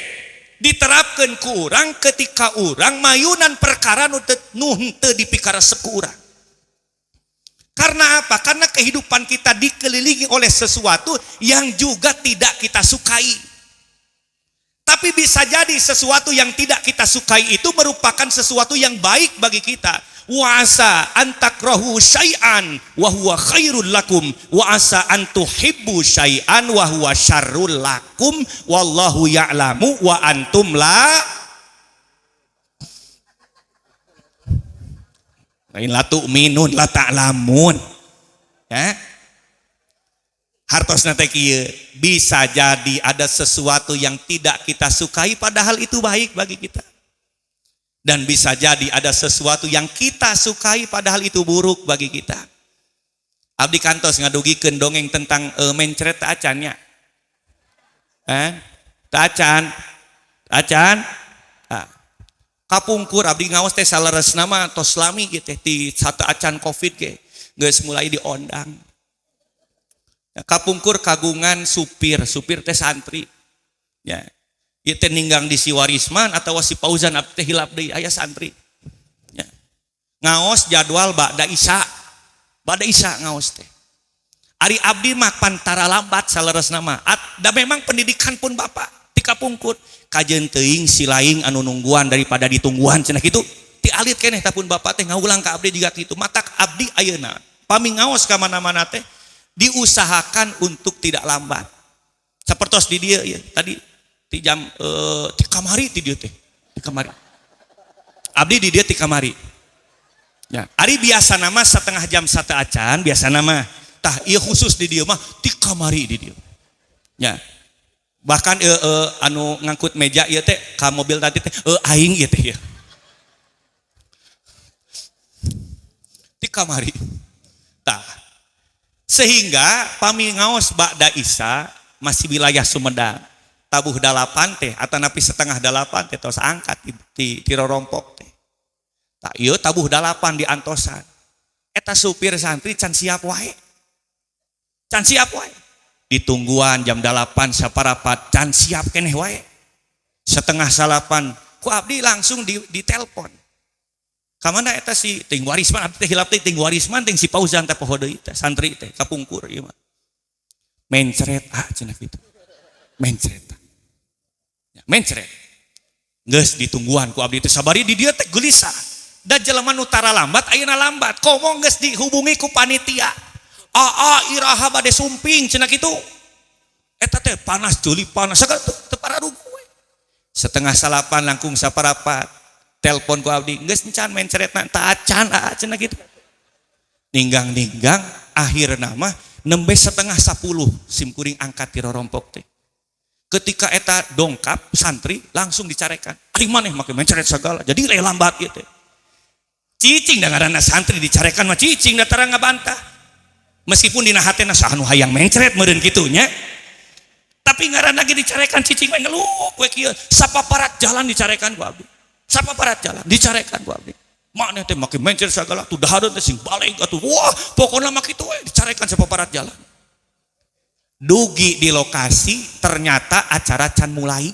diterapkeun ku urang ketika urang mayunan perkara nu teu dipikaresep ku urang. Karena apa? Karena kehidupan kita dikelilingi oleh sesuatu yang juga tidak kita sukai. Tapi bisa jadi sesuatu yang tidak kita sukai itu merupakan sesuatu yang baik bagi kita. Wa asa antakrahu syai'an wa huwa khairul lakum wa asa antuhibbu syai'an wa huwa syarrul lakum wallahu ya'lamu wa antum la. Lain la tu'minun la ta'lamun. Ya. Hartosna teh kieu, bisa jadi ada sesuatu yang tidak kita sukai padahal itu baik bagi kita. Dan bisa jadi ada sesuatu yang kita sukai padahal itu buruk bagi kita. Abdi kantos ngadugikeun dongeng tentang mencret teu acannya. Teu acan. Acan. Kapungkur abdi ngaos teh saleresna mah tos lami kieu teh ti satu acan Covid ge geus mulai diondang. Kapungkur kagungan supir teh santri. Ya. Ieu teh ninggang di si Warisman atawa si Fauzan abdi teh hilap deui aya santri. Ya. Ngaos jadwal ba'da isya. Ba'da isya ngaos teh. Ari abdi mah pantara lambat saleresna mah. Da memang pendidikan pun Bapak ti kapungkur. Kajeun teuing si laing anu nungguan daripada ditungguan cenah kitu. Ti alit keneh tapun Bapak teh ngaulang ka abdi juga kitu. Matak abdi ayeuna pami ngaos ka mana-mana teh diusahakan untuk tidak lambat. Sapertos di dieu ya tadi ti jam ti kamari ti dieu teh di kamari abdi di dieu ti kamari ya ari biasa nama setengah jam satu acan biasa nama tah ieu khusus di dieu mah ti kamari di dieu ya bahkan anu ngangkut meja ieu teh ka mobil tadi teh aing ieu teh ya ti kamari tah sehingga pami ngaos ba'da isya masih wilayah Sumedang tabuh 8 teh atau napi setengah 8 teh tos angkat di rorompok teh. Tak ieu tabuh 8 di antosan. Eta supir santri can siap wae. Can siap wae. Ditungguan jam 8 saparapat can siap keneh wae. Setengah 8 ku abdi langsung di telepon. Ka mana eta si ting Warisman abdi teh hilap teh ting Warisman ting si Fauzan teh poho deui teh santri teh kapungkur ieu mah. Mencret cenah kitu. Mencret. Mencret geus ditungguan ku abdi teh sabari di dieu teh gelisah da jelema nu tara lambat ayeuna lambat komo geus dihubungi ku panitia iraha bade sumping cenah kitu eta teh panas deuli panas sagala teu pararugu we setengah 8 langkung saparapat telepon ku abdi geus encan mencretna teu acan cenah kitu ninggang akhirna mah nembe setengah 10 simkuring angkat ti rorompok teh. Ketika eta dongkap santri langsung dicarekan. Ari maneh make mencret segala. Jadi lambat gitu. Cicing da ngaranna santri dicarekan mah cicing da tarang ngabantah. Meskipun dina hatena saha nu hayang mencret meureun kitu nya. Tapi ngaranna ge dicarekan cicing we ngeluh we kieu. Sapaparat jalan dicarekan ku abdi. Sapaparat jalan dicarekan ku abdi. Maneh teh make mencret segala tuh dahareun teh sing baleg atuh. Wah, pokona mah kitu we dicarekan sapaparat jalan. Dugi di lokasi ternyata acara can mulai.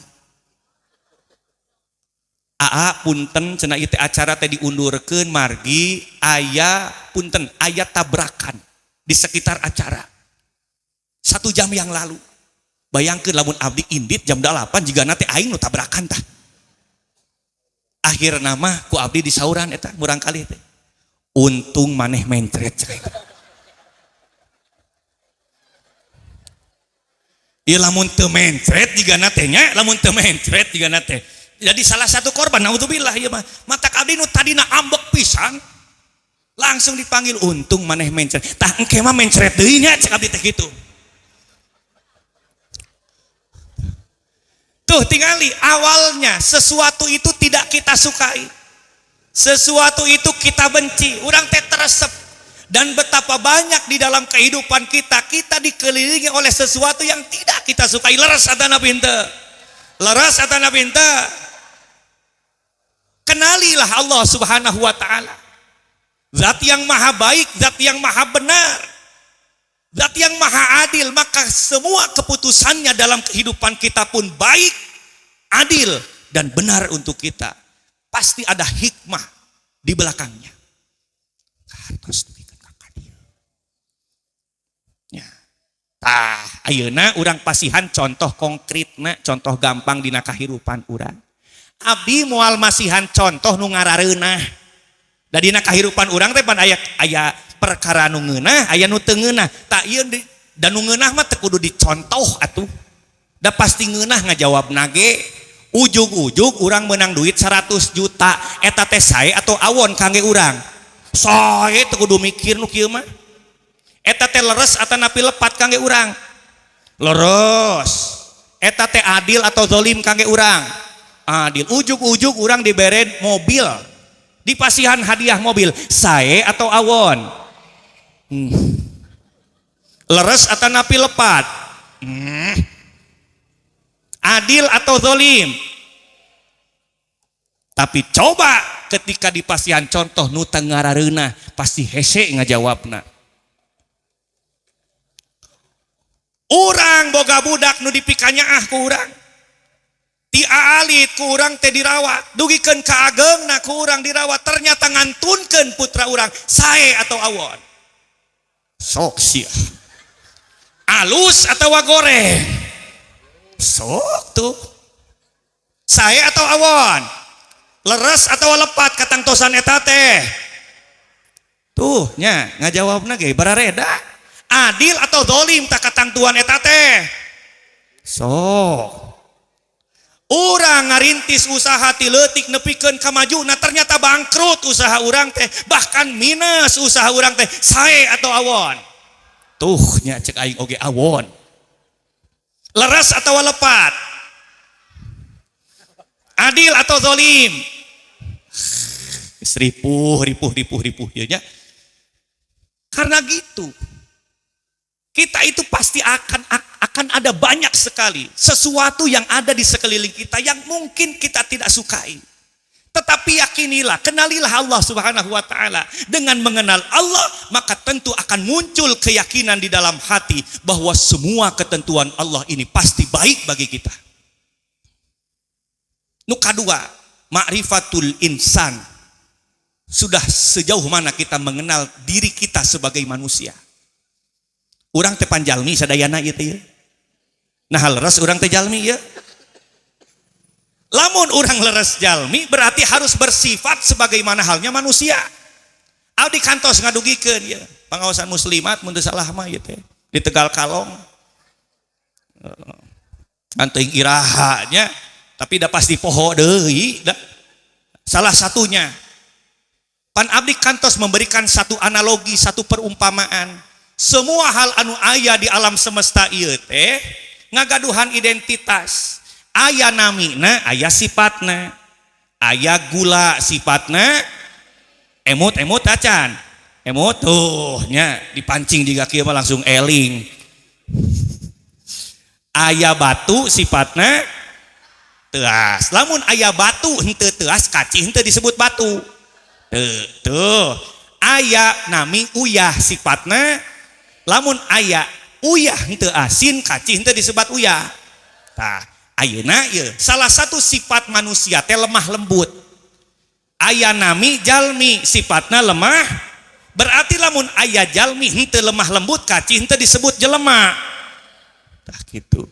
Punten cenah ieu teh acara teh diundurkeun margi aya punten aya tabrakan di sekitar acara. 1 jam yang lalu. Bayangkeun lamun abdi indit jam 8 jigana teh aing nu tabrakan tah. Akhirna mah ku abdi disauran eta murang kali teh. Untung maneh mencret cenah. Ya lamun teu mencret jigana teh nya, lamun teu mencret jigana teh. Jadi salah satu korban naudzubillah ieu mah. Matak abdi nu tadina ambek pisan langsung dipanggil untung maneh mencret. Tah engke mah mencret deui nya cek abdi teh kitu. Tuh tingali awalnya sesuatu itu tidak kita sukai. Sesuatu itu kita benci, urang teh teresep. Dan betapa banyak di dalam kehidupan kita dikelilingi oleh sesuatu yang tidak kita sukai. Leres atana pinter. Leres atana pinter. Kenalilah Allah Subhanahu wa taala. Zat yang maha baik, zat yang maha benar. Zat yang maha adil, maka semua keputusannya dalam kehidupan kita pun baik, adil, dan benar untuk kita. Pasti ada hikmah di belakangnya. Ya. Ayeuna urang pasihan contoh konkretna, contoh gampang dina kahirupan urang. Abdi moal masihan contoh nu ngarareunah. Da dina kahirupan urang teh pan aya perkara nu ngeunah, aya nu teu ngeunah. Tak ieu da nu ngeunah mah teu kudu dicontoh atuh. Da pasti ngeunah ngajawabna ge. Ujug-ujug urang menang duit 100 juta. Eta teh sae atau awon kangge urang? Sae teu kudu mikir nu kieu mah. Eta teh leres atau napi lepat kangge urang? Leres. Eta teh adil atau zolim kangge urang? Adil. Ujug-ujug urang dibere mobil, dipasihan hadiah mobil, sae atau awon? Leres atau napi lepat? Adil atau zolim? Tapi coba ketika dipasihan contoh nu teu ngarareunah, pasti hese ngajawabna. Urang boga budak nu dipikanyaah ku urang, ti aalit ku urang teh dirawat, dugikeun ka ageungna ku urang dirawat, ternyata ngantunkeun putra urang, sae atau awon? Sok sia. Alus atau goreng? Sok tuh. Sae atau awon? Leres atau lepat katangtosan eta teh? Tuh nya ngajawabna ge barareda. Adil atau zolim tak katangtuan eta teh? Sok. Urang ngarintis usaha ti leutik nepikeun ka majuna, ternyata bangkrut usaha urang teh, bahkan minus usaha urang teh, sae atau awon? Tuh nya cek aing oge awon. Leres atau lepat? Adil atau zolim? Ripuh ya nya. Karena gitu kita itu pasti akan ada banyak sekali sesuatu yang ada di sekeliling kita yang mungkin kita tidak sukai. Tetapi yakinilah, kenalilah Allah Subhanahu wa taala. Dengan mengenal Allah, maka tentu akan muncul keyakinan di dalam hati bahwa semua ketentuan Allah ini pasti baik bagi kita. Nu kadua, ma'rifatul insan. Sudah sejauh mana kita mengenal diri kita sebagai manusia. Urang teh panjalmi sadayana ieu teh. Nah leres urang teh jalmi ya. Lamun urang leres jalmi berarti harus bersifat sebagaimana halnya manusia. Abdi kantos ngadugikeun ya. Pangaosan muslimat mun teu salah mah ieu teh di Tegal Kalong. Anteuing iraha nya tapi da pasti poho deui da. Salah satunya pan abdi kantos memberikan satu analogi, satu perumpamaan. Semua hal anu aya di alam semesta ieu teh ngagaduhan identitas. Aya namina, aya sifatna. Aya gula sifatna emut acan. Emut tuh nya dipancing jiga kieu mah langsung eling. Aya batu sifatna teas. Lamun aya batu henteu teas, kacih henteu disebut batu. Tuh. Aya nami uyah sifatna. Lamun aya uyah henteu asin, kacih henteu disebut uyah. Tah, ayeuna ieu salah satu sifat manusia teh lemah lembut. Aya nami jalmi sifatna lemah. Berarti lamun aya jalmi henteu lemah lembut, kacih henteu disebut jelema. Tah kitu.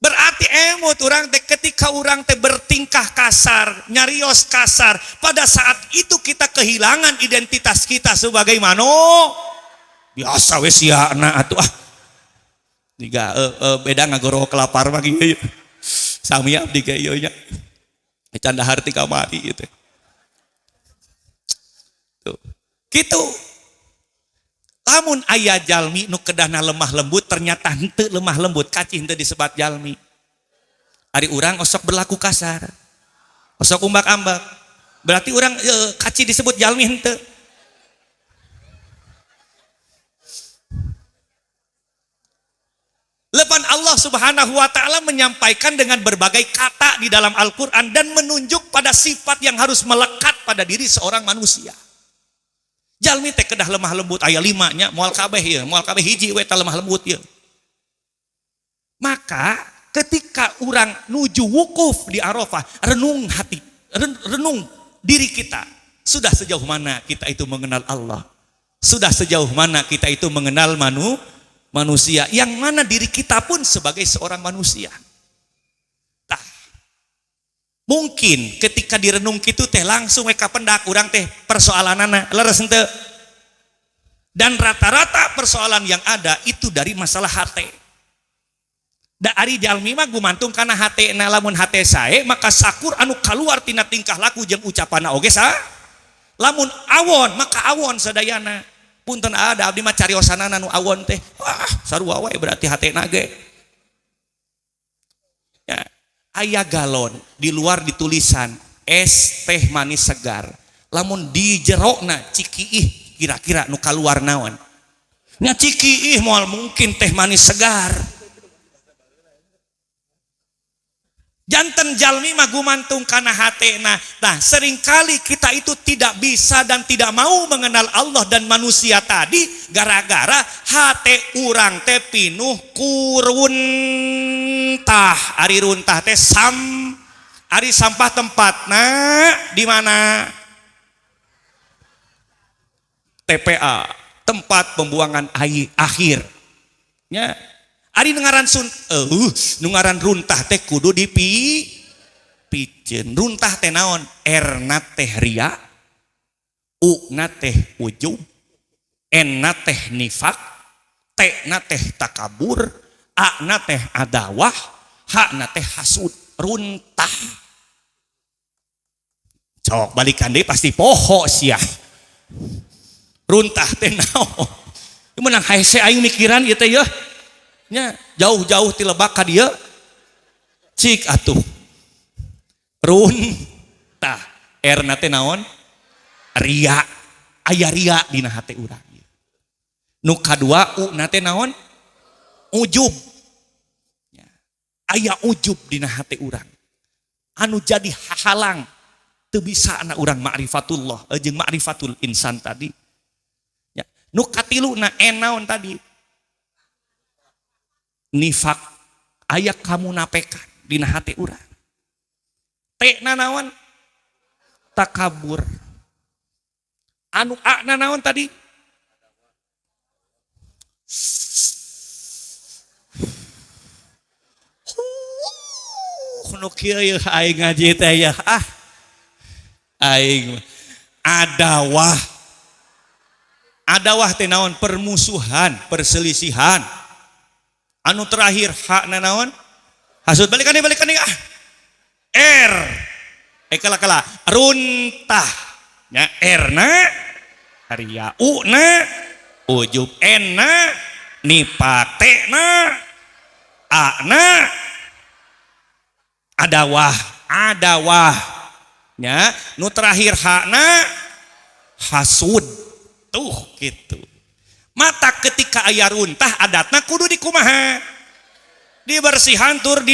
Berarti emut urang teh ketika urang teh bertingkah kasar, nyarios kasar, pada saat itu kita kehilangan identitas kita sebagai biasa we siana atuh Diga beda ngagoro kelapar mah kieu. Sami abdi ge ieu nya. Canda harti kamari ieu teh. Tuh. Kitu. Lamun aya jalmi nu kedahna lemah lembut ternyata henteu lemah lembut, kacih henteu disebat jalmi. Ari urang osok berlaku kasar. Osok umbak-ambak. Berarti urang kacih disebut jalmi henteu. Sebab Allah Subhanahu wa taala menyampaikan dengan berbagai kata di dalam Al-Qur'an dan menunjuk pada sifat yang harus melekat pada diri seorang manusia. Jalmi teh kedah lemah lembut aya 5 nya moal kabeh ieu, moal kabeh hiji we teh lemah lembut ieu. Maka ketika orang nuju wukuf di Arafah, renung hati, renung diri kita. Sudah sejauh mana kita itu mengenal Allah? Sudah sejauh mana kita itu mengenal manusia, yang mana diri kita pun sebagai seorang manusia. Tah, mungkin ketika direnung kitu teh langsung we kapendak urang teh persoalanana leres henteu. Dan rata-rata persoalan yang ada itu dari masalah hate. Da ari jalmi mah gumantung kana hatena, lamun hate sae maka sakur anu kaluar tina tingkah laku jeung ucapanna oge sa. Lamun awon maka awon sadayana. Punten ada abdi mah cariosanana nu awon teh. Wah, sarua wae berarti hatena ge. Ya, aya galon di luar ditulisan es teh manis segar. Lamun di jerona cikiih kira-kira nu kaluar naon? Nya cikiih moal mungkin teh manis segar. Janten jalmi mah gumantung kana hatena. Nah, seringkali kita itu tidak bisa dan tidak mau mengenal Allah dan manusia tadi gara-gara hate urang teh pinuh ku runtah. Ari runtah teh ari sampah tempatna di mana? TPA, tempat pembuangan akhir. Ya. Ari ngaran ngaran runtah teh kudu dipiceun. Runtah teh naon? R-na teh ria, U-na teh ujub, N-na teh nifak, T-na teh takabur, A-na teh adawah, H-na teh hasud. Runtah. Cok balikan deui pasti poho sia. Runtah teh naon? Menang hese aing mikiran ieu teh yeuh. Nya jauh-jauh ti Lebak ka dieu cik atuh runtah. R-na teh naon? Ria. Aya ria dina hate urang. Nu kadua U-na teh naon? Ujub. Aya ujub dina hate urang. Anu jadi hahalang teu bisa anak urang ma'rifatullah jeung ma'rifatul insan tadi. Ya, nu katiluna N naon tadi? Nifak. Aya kamu napekan dina hati urang. T-na naon? Takabur. Anu A-na naon tadi? Nu kieu aing ngaji teh ya. Aing adawah. Adawah teh naon? Permusuhan, perselisihan. Anu terakhir H-na naon? Hasud. Balikan nih R. Kala runtah. Ya, R-na ria, U-na ujub, N-na nifak, T-na A-na adawah. Ya, nu terakhir H-na hasud. Tuh gitu. Mata ketika aya runtah adatna kudu dikumaha? Dibersihan tur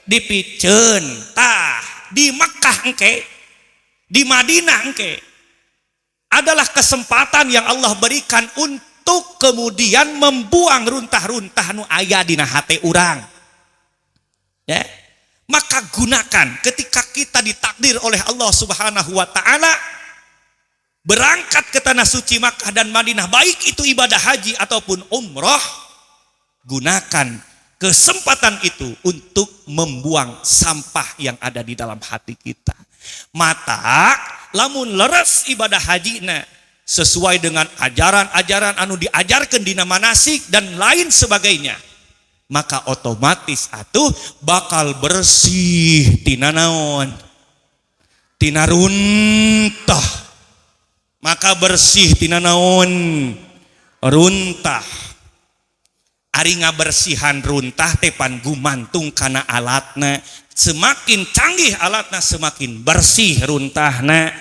dipiceun. Tah, di Makkah engke, di Madinah engke adalah kesempatan yang Allah berikan untuk kemudian membuang runtah-runtah nu aya dina hate urang. Ya. Maka gunakan ketika kita ditakdir oleh Allah Subhanahu wa taala berangkat ke tanah suci Makkah dan Madinah, baik itu ibadah haji ataupun umrah, gunakan kesempatan itu untuk membuang sampah yang ada di dalam hati kita. Mata lamun leres ibadah hajina sesuai dengan ajaran-ajaran anu diajarkan dina manasik dan lain sebagainya, maka otomatis atuh bakal bersih tina naon? Tina runtah. Maka bersih tina naon? Runtah. Ari ngabersihan runtah teh pan gumantung kana alatna. Semakin canggih alatna semakin bersih runtahna.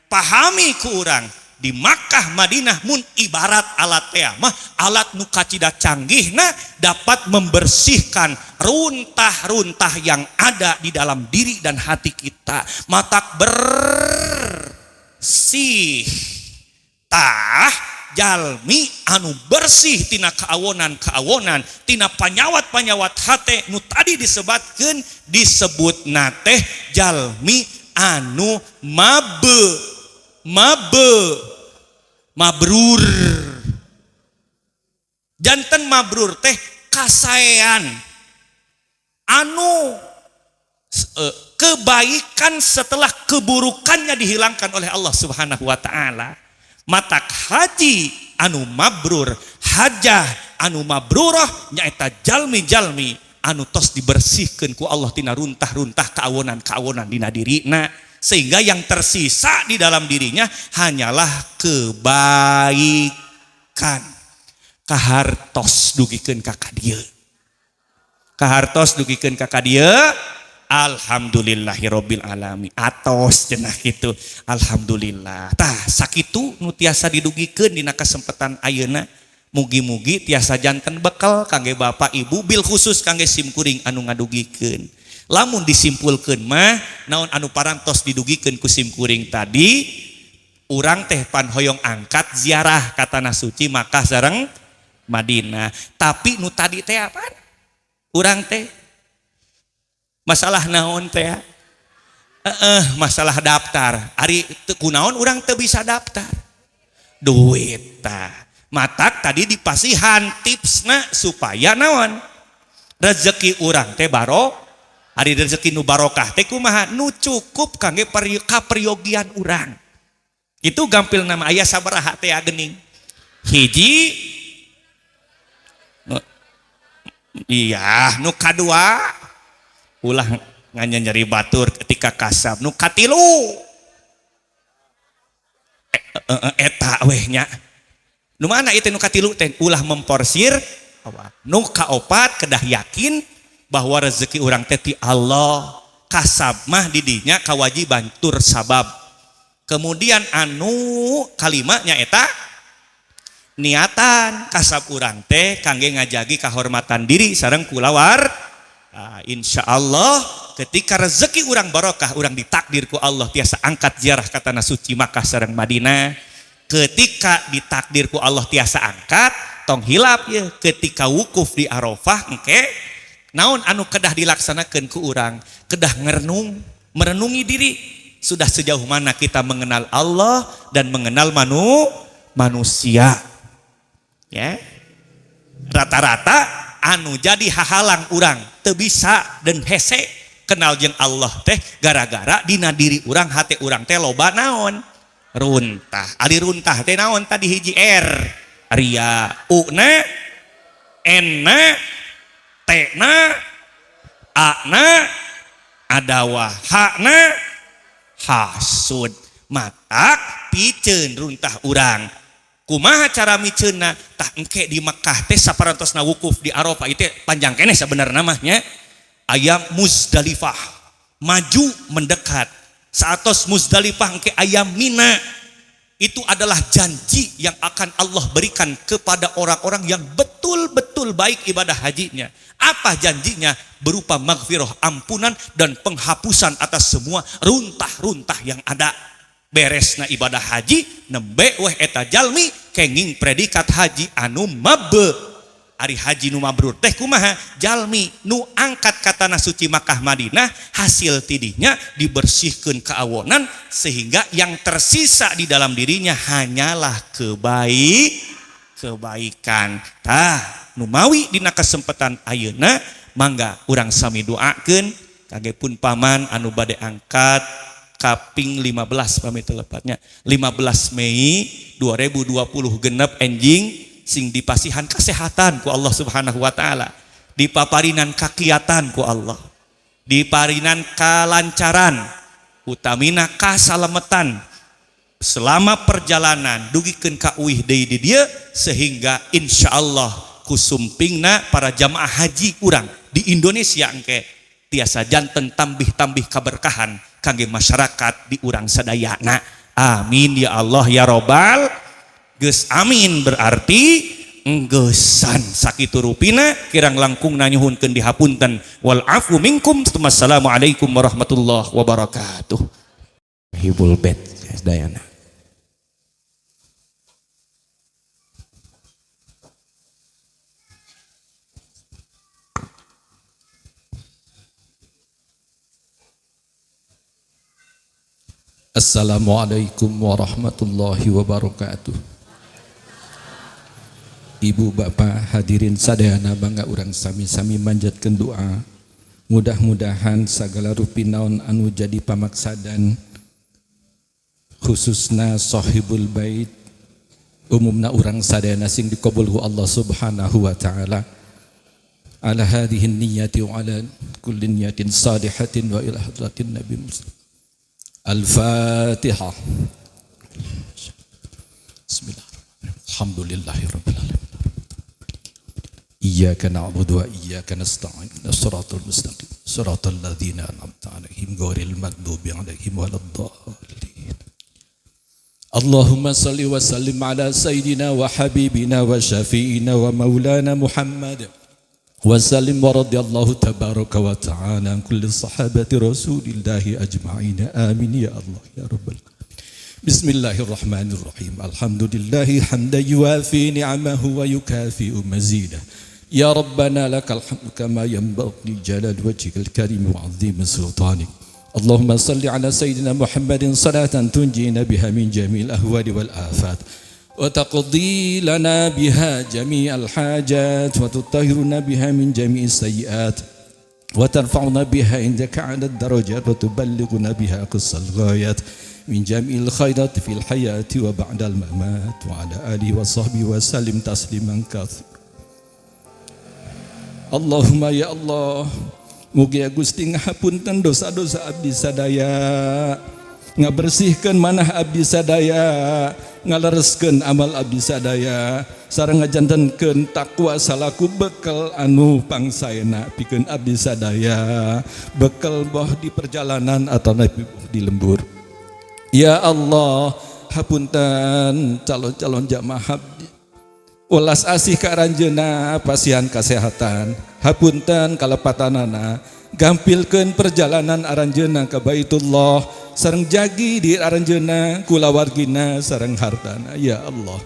Pahami ku urang, di Makkah Madinah mun ibarat alat teh mah alat nu kacida canggihna dapat membersihkan runtah-runtah yang ada di dalam diri dan hati kita. Matak bersih tah jalmi anu bersih tina kaawonan tina panyawat-panyawat hate nu tadi disebut nate jalmi anu mabrur. Janten mabrur teh kasaean anu kebaikan setelah keburukannya dihilangkan oleh Allah Subhanahu wa taala. Matak haji anu mabrur, hajah anu mabrurah nyaeta jalmi-jalmi anu tos dibersihkeun ku Allah tina runtah-runtah kaawonan-kaawonan dina dirina, sehingga yang tersisa di dalam dirinya hanyalah kebaikan. Kahartos dugikeun ka dieu. Kahartos dugikeun ka dieu. Alhamdulillahirabbil alamin. Atos cenah kitu. Alhamdulillah. Tah sakitu nu tiasa didugikeun dina kesempatan ayeuna. Mugi-mugi tiasa janten bekal kangge bapak ibu, bil khusus kangge simkuring anu ngadugikeun. Lamun disimpulkeun mah naon anu parantos didugikeun ku simkuring tadi, urang teh pan hoyong angkat ziarah ka tanah suci Makkah sareng Madinah. Tapi nu tadi teh apaan? Urang teh masalah naon teh? Masalah daftar. Ari teu kunaon urang teu bisa daftar. Duit tah. Matak tadi dipasihan tipsna supaya naon? Rezeki urang teh barok. Ari rezeki nu barokah teh kumaha? Nu cukup kangge kaperyogian urang. Itu gampil nama aya sabaraha teh geuning. Hiji iya, nu kadua ulah nyari batur ketika kasab. Nu katilu eta weh nya. Nu mana itu nu katilu teh ulah memporsir. Nu kaopat kedah yakin bahwa rezeki urang teh ti Allah. Kasab mah di dinya kawajiban tur sabab. Kemudian anu kalimatnya eta niatan kasab urang teh kangge ngajagi kahormatan diri sareng kulawar. Insya Allah ketika rezeki urang barokah, urang ditakdir ku Allah tiasa angkat ziarah ka tanah suci Makkah sareng Madinah. Ketika ditakdir ku Allah tiasa angkat, tong hilap ya ketika wukuf di Arafah engke naon anu kedah dilaksanakeun ku urang, kedah merenungi diri sudah sejauh mana kita mengenal Allah dan mengenal manusia. Ya, rata-rata anu jadi hahalang urang teu bisa dan hese kenal jeung Allah teh gara-gara dina diri urang hate urang teh loba naon runtah. Ari runtah teh naon tadi hiji ria, una, enna, tena, ana, adawa, hakna, hasud. Matak piceun runtah urang. Kumaha cara miceunna? Tah engke di Makkah teh saparantosna wukuf di Arafah itu panjang keneh sabenerna mah nya. Aya Muzdalifah, maju mendekat. Saatos Muzdalifah engke aya Mina. Itu adalah janji yang akan Allah berikan kepada orang-orang yang betul-betul baik ibadah hajinya. Apa janjinya? Berupa maghfirah, ampunan dan penghapusan atas semua runtah-runtah yang ada. Beresna ibadah haji nembe weh eta jalmi kenging predikat haji anu mabbe. Ari haji nu mabrur teh kumaha? Jalmi nu angkat ka tanah suci Makkah Madinah, hasil tidinya dibersihkeun kaawonan sehingga yang tersisa di dalam dirinya hanyalah kebaikan. Tah nu mawi dina kesempatan ayeuna mangga urang sami doakeun kangge pun paman anu bade angkat kaping 15 pamit telepatnya 15 Mei 2020 genep enjing sing dipasihan kesehatan ku Allah Subhanahu wa taala, dipaparinan kakiatan ku Allah, diparinan kalancaran, utamina kasalametan selama perjalanan dugikeun ka uih deui di dieu sehingga insyaallah kusumpingna para jamaah haji urang di Indonesia engke tiasa janten tambih-tambih kaberkahan kangge masyarakat di urang sadayana. Amin ya Allah ya Robbal. Geus amin berarti enggesan sakitu rupina kirang langkung nanyuhunkeun dihapunten. Wal afu minkum. Wassalamualaikum warahmatullahi wabarakatuh. Hibul bet dayana. Assalamualaikum warahmatullahi wabarakatuh. Ibu bapak hadirin sadayana bangga urang sami-sami manjatkeun doa. Mudah-mudahan sagala rupinaon anu jadi pamaksadan khususna sahibul bait umumna urang sadayana sing dikabul ku Allah Subhanahu wa taala. Ala hadhihi niyyati wa ala kulli niyatin salihatin wa ila hadratin nabi muslim. Al-Fatihah. Bismillahirrahmanirrahim. Alhamdulillahirabbil alamin. Iyyaka na'budu wa iyyaka nasta'in. Shiratal mustaqim. Shiratal ladzina an'amta 'alaihim ghairil maghdubi 'alaihim waladdallin. Allahumma shalli wa sallim ala sayyidina wa habibina wa syafi'ina wa maulana Muhammad. وسلم ورضي الله تبارك وتعالى عن كل صحابة رسول الله أجمعين آمين يا الله يا رب العالمين. بسم الله الرحمن الرحيم. الحمد لله حمدا يوافي نعمه ويكافئ مزيده. يا ربنا لك الحمد كما ينبغي لجلال وجهك الكريم وعظيم سلطانك. اللهم صل على سيدنا محمد صلاة تنجينا بها من جميع الأهوال والآفات وتقضي لنا بها جميع الحاجات وتطهرنا بها من جميع السيئات وترفعنا بها عندك على الدرجات وتبلغنا بها أقصى الغايات من جميع الخيرات في الحياة وبعد الممات وعلى آله وصحبه وسلم تسليما كثيرا. Allahumma ya Allah, mugi Gusti ngahapunten dosa-dosa abdi sadaya, ngabersihkeun manah abdi sadaya, ngalereskeun amal abdi sadaya, sareng ngajantenkeun takwa salaku bekal anu pangsaena pikeun abdi sadaya, bekal boh di perjalanan atau di lembur. Ya Allah, hapunten calon-calon jamaah abdi, ulas asih ka aranjeunna pasihan kasehatan, hapunten kalepatanana, gampilkeun perjalanan aranjeunna ka Baitullah, sareng jagi di aranjeunna kulawargina sareng hartana. Ya Allah,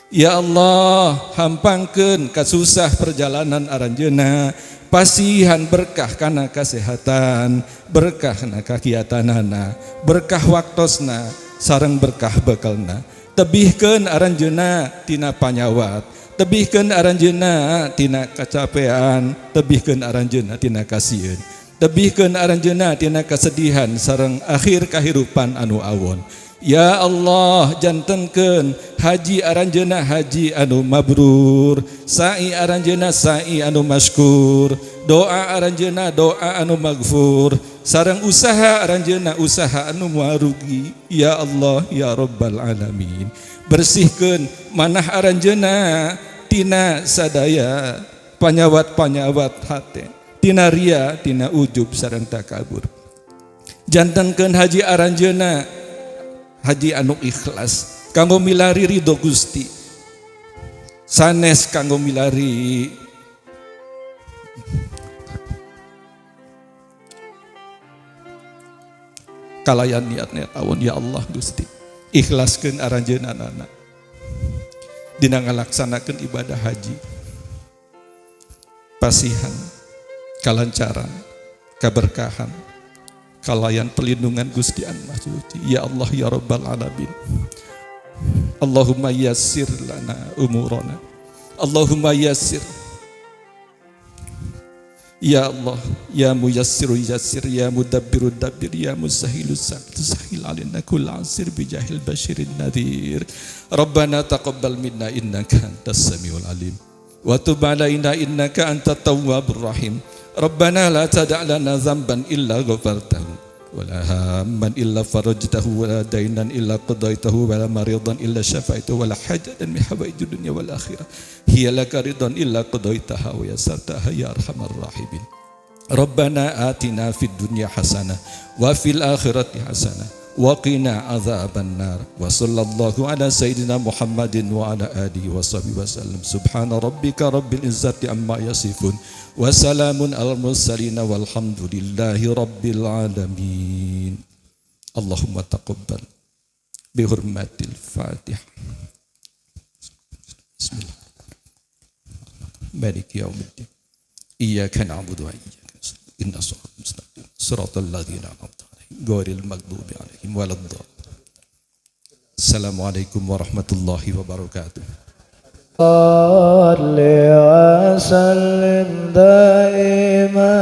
ya Allah, hampangkeun kasusah perjalanan aranjeunna, pasihan berkah kana kasehatan, berkah na kakiatanana, berkah waktosna, sareng berkah bekalna. Tebihkeun aranjeunna tina panyawat, tebihkeun aranjeunna tina kacapean, tebihkeun aranjeunna tina kasieun, tebihkeun aranjeunna tina kesedihan sareng akhir kahirupan anu awon. Ya Allah, jantenkeun haji aranjeunna haji anu mabrur, sa'i aranjeunna sa'i anu maskur, doa aranjeunna doa anu maghfur, sareng usaha aranjeunna usaha anu muarugi. Ya Allah ya Rabbal alamin, bersihkeun manah aranjeunna tina sadaya panyawat-panyawat hate, tina ria, tina ujub sareng takabur. Jantenkeun haji aranjeunna haji anu ikhlas kanggo milari ridho Gusti, sanes kanggo milari kalayan niatnya tawon. Ya Allah Gusti, ikhlaskeun aranjeunana dina ngalaksanakeun ibadah haji, pasihan, kalancaran, keberkahan, kalayan pelindungan Gusti An Maha Suci. Ya Allah ya Rabbal alamin, Allahumma yassir lana umurana, Allahumma yassir. Ya Allah, ya muyassiru yassir, ya mudabbiru dabbir, ya musahilu sahil alina kull asir bijahil basyirin nadhir. Rabbana taqabbal minna innaka antas samiul alim wa tub alaina innaka antat tawwabur rahim. Rabbana la tada' lana dhanban illa ghafartahu wala hamman illa farajtahu wala dainan illa qadaitahu wala maridan illa syafa'tahu wala hajatan min hawaijid dunya wal akhirah hiya laka ridan illa qadaitaha wa yassartaha ya arhamar rahimin. Rabbana atina fid dunya hasanah wa fil akhirati hasanah وقنا عذاب النار وصلى الله على سيدنا محمد وعلى آله وصحبه وسلم سبحان ربك رب العزة عما يصفون وسلام على المرسلين والحمد لله رب العالمين اللهم تقبل بحرمة الفاتحة بسم الله مالك يوم الدين إياك نعبد وإياك نستعين إن الصراط المستقيم صراط الذين أنعمت عليهم غير المغضوب عليهم ولا الضالين السلام عليكم ورحمة الله وبركاته صل وسلم دائما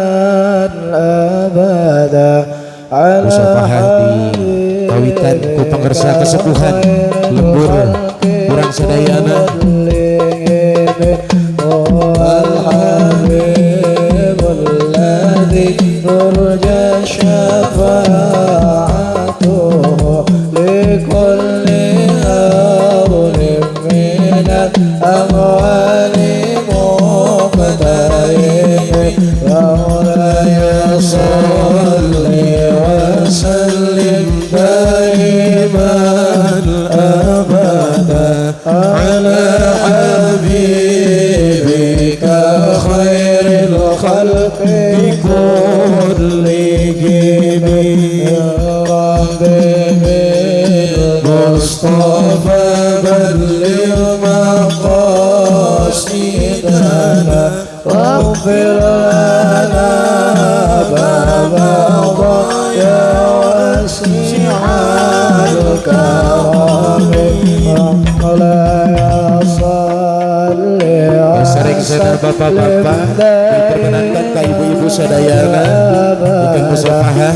أبدا على Musafahan di kawitan ku pangersa kesepuhan lembur kurang sadayana الحبيب الذي ترجى شفاعته لكل هول من الأموال مقترب مولاي صل وسلم دائما أبدا على حبيبك خير الخلق كلهم يا رب بالمصطفى بلغ مقاصدنا واغفر لنا باب يا واسع الكرم مولاي صل sering-sering bapak-bapak diperkenankan ke ibu-ibu sadayana untuk musafahah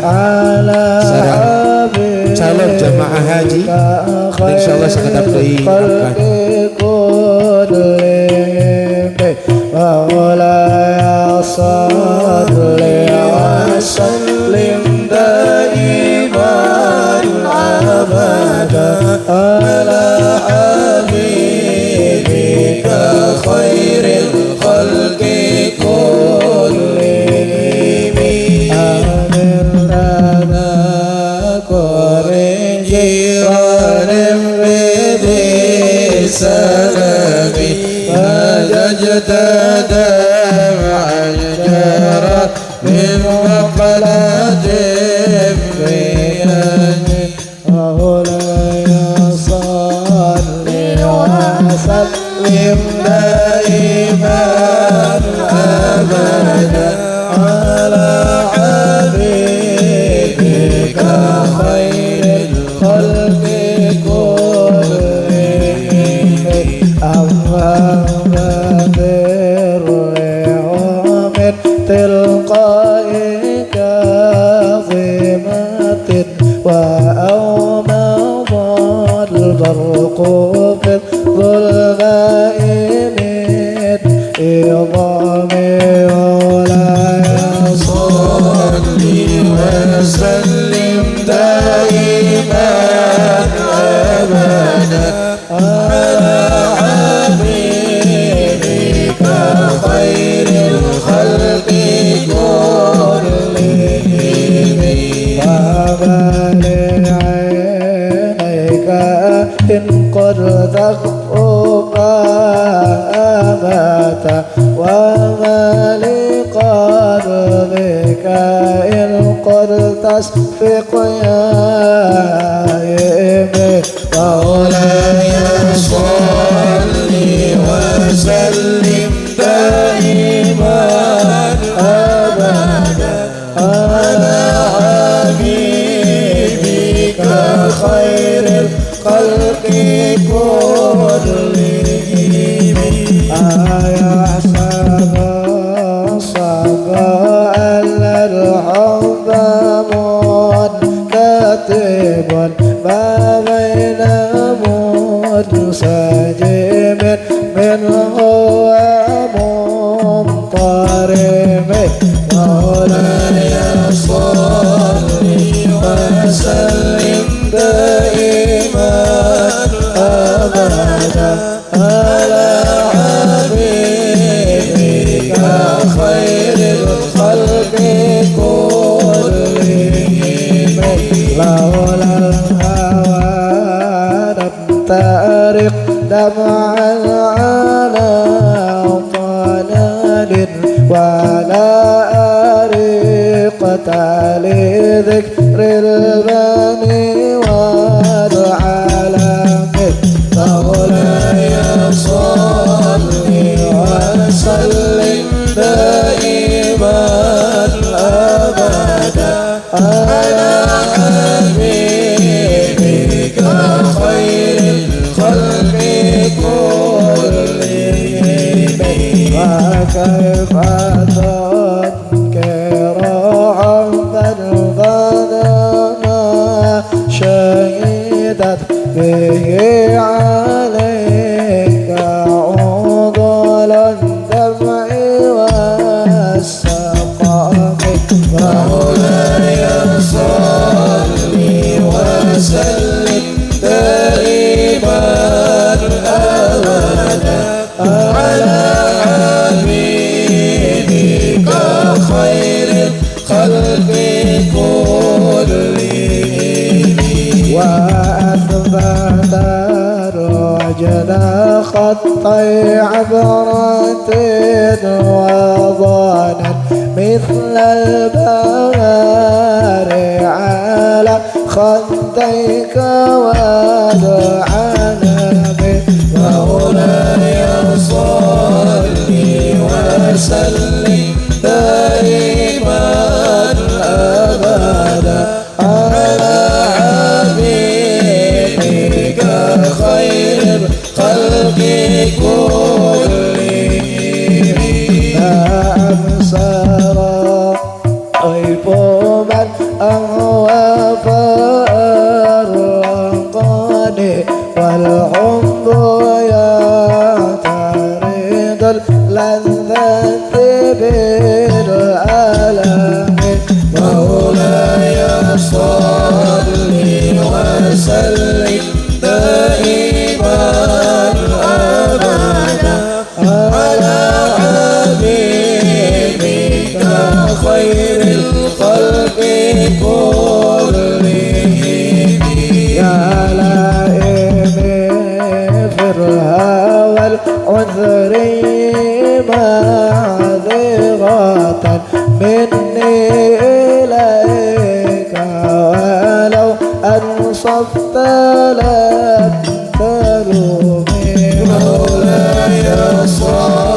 sareng calon jamaah haji insyaallah sakadap deui angkat مولاي صل وسلم دائما أبدا على حبيبك خير الخلق كلهم آمن لنا كل جيران بذي سلام فججت دمع جرى من مقلة بيان مولاي صل وسلم دائما أبدا على حبيبك خير الخلق كلهم اللهم بالرعوم تلقاء كاظمة وأومض البرق في الظلماء من إظام مولاي صل وسلم دائما أبدا على حبيبك خير الخلق كلهم ومن عينيك إن قد تغفر أمات وما لقلبك إن قد تسفق يا مولاي صل وسلم دائما أبدا على حبيبك خير الخلق كلهم أيحسب الصبا أن الحب منكتب ما بين منسجم منه ومنطرب مولاي صل وسلم دائما أبدا على حبيبك خير الخلق كلهم لولا دمعا على طلال ولا أريقة لذكر البني والعالم مولاي صل وسلم دائما أبدا على حبيبك خير الخلق كلهم وكيف تنكر عمدا غنما شهدت به عليك عضل الدمع والسقام مولاي صل وسلم دائما أبدا على حبيبك خير الخلق كلهم وأثبت الرجل خطي عبرة وظنا مثل البوار على خديك وادعنا به مولاي صل وسلم دائما أبدا على حبيبك خير الخلق كلهم أبصر طيب من أهوى فأرقاني والحب يعترض اللذة بالألم مولاي صل وسلم دائما أبدا على حبيبك خير الخلق كلهم يا لائم في الهوى العذر معذرة مني إليك ولو أنصفت لم تلومي مولاي صل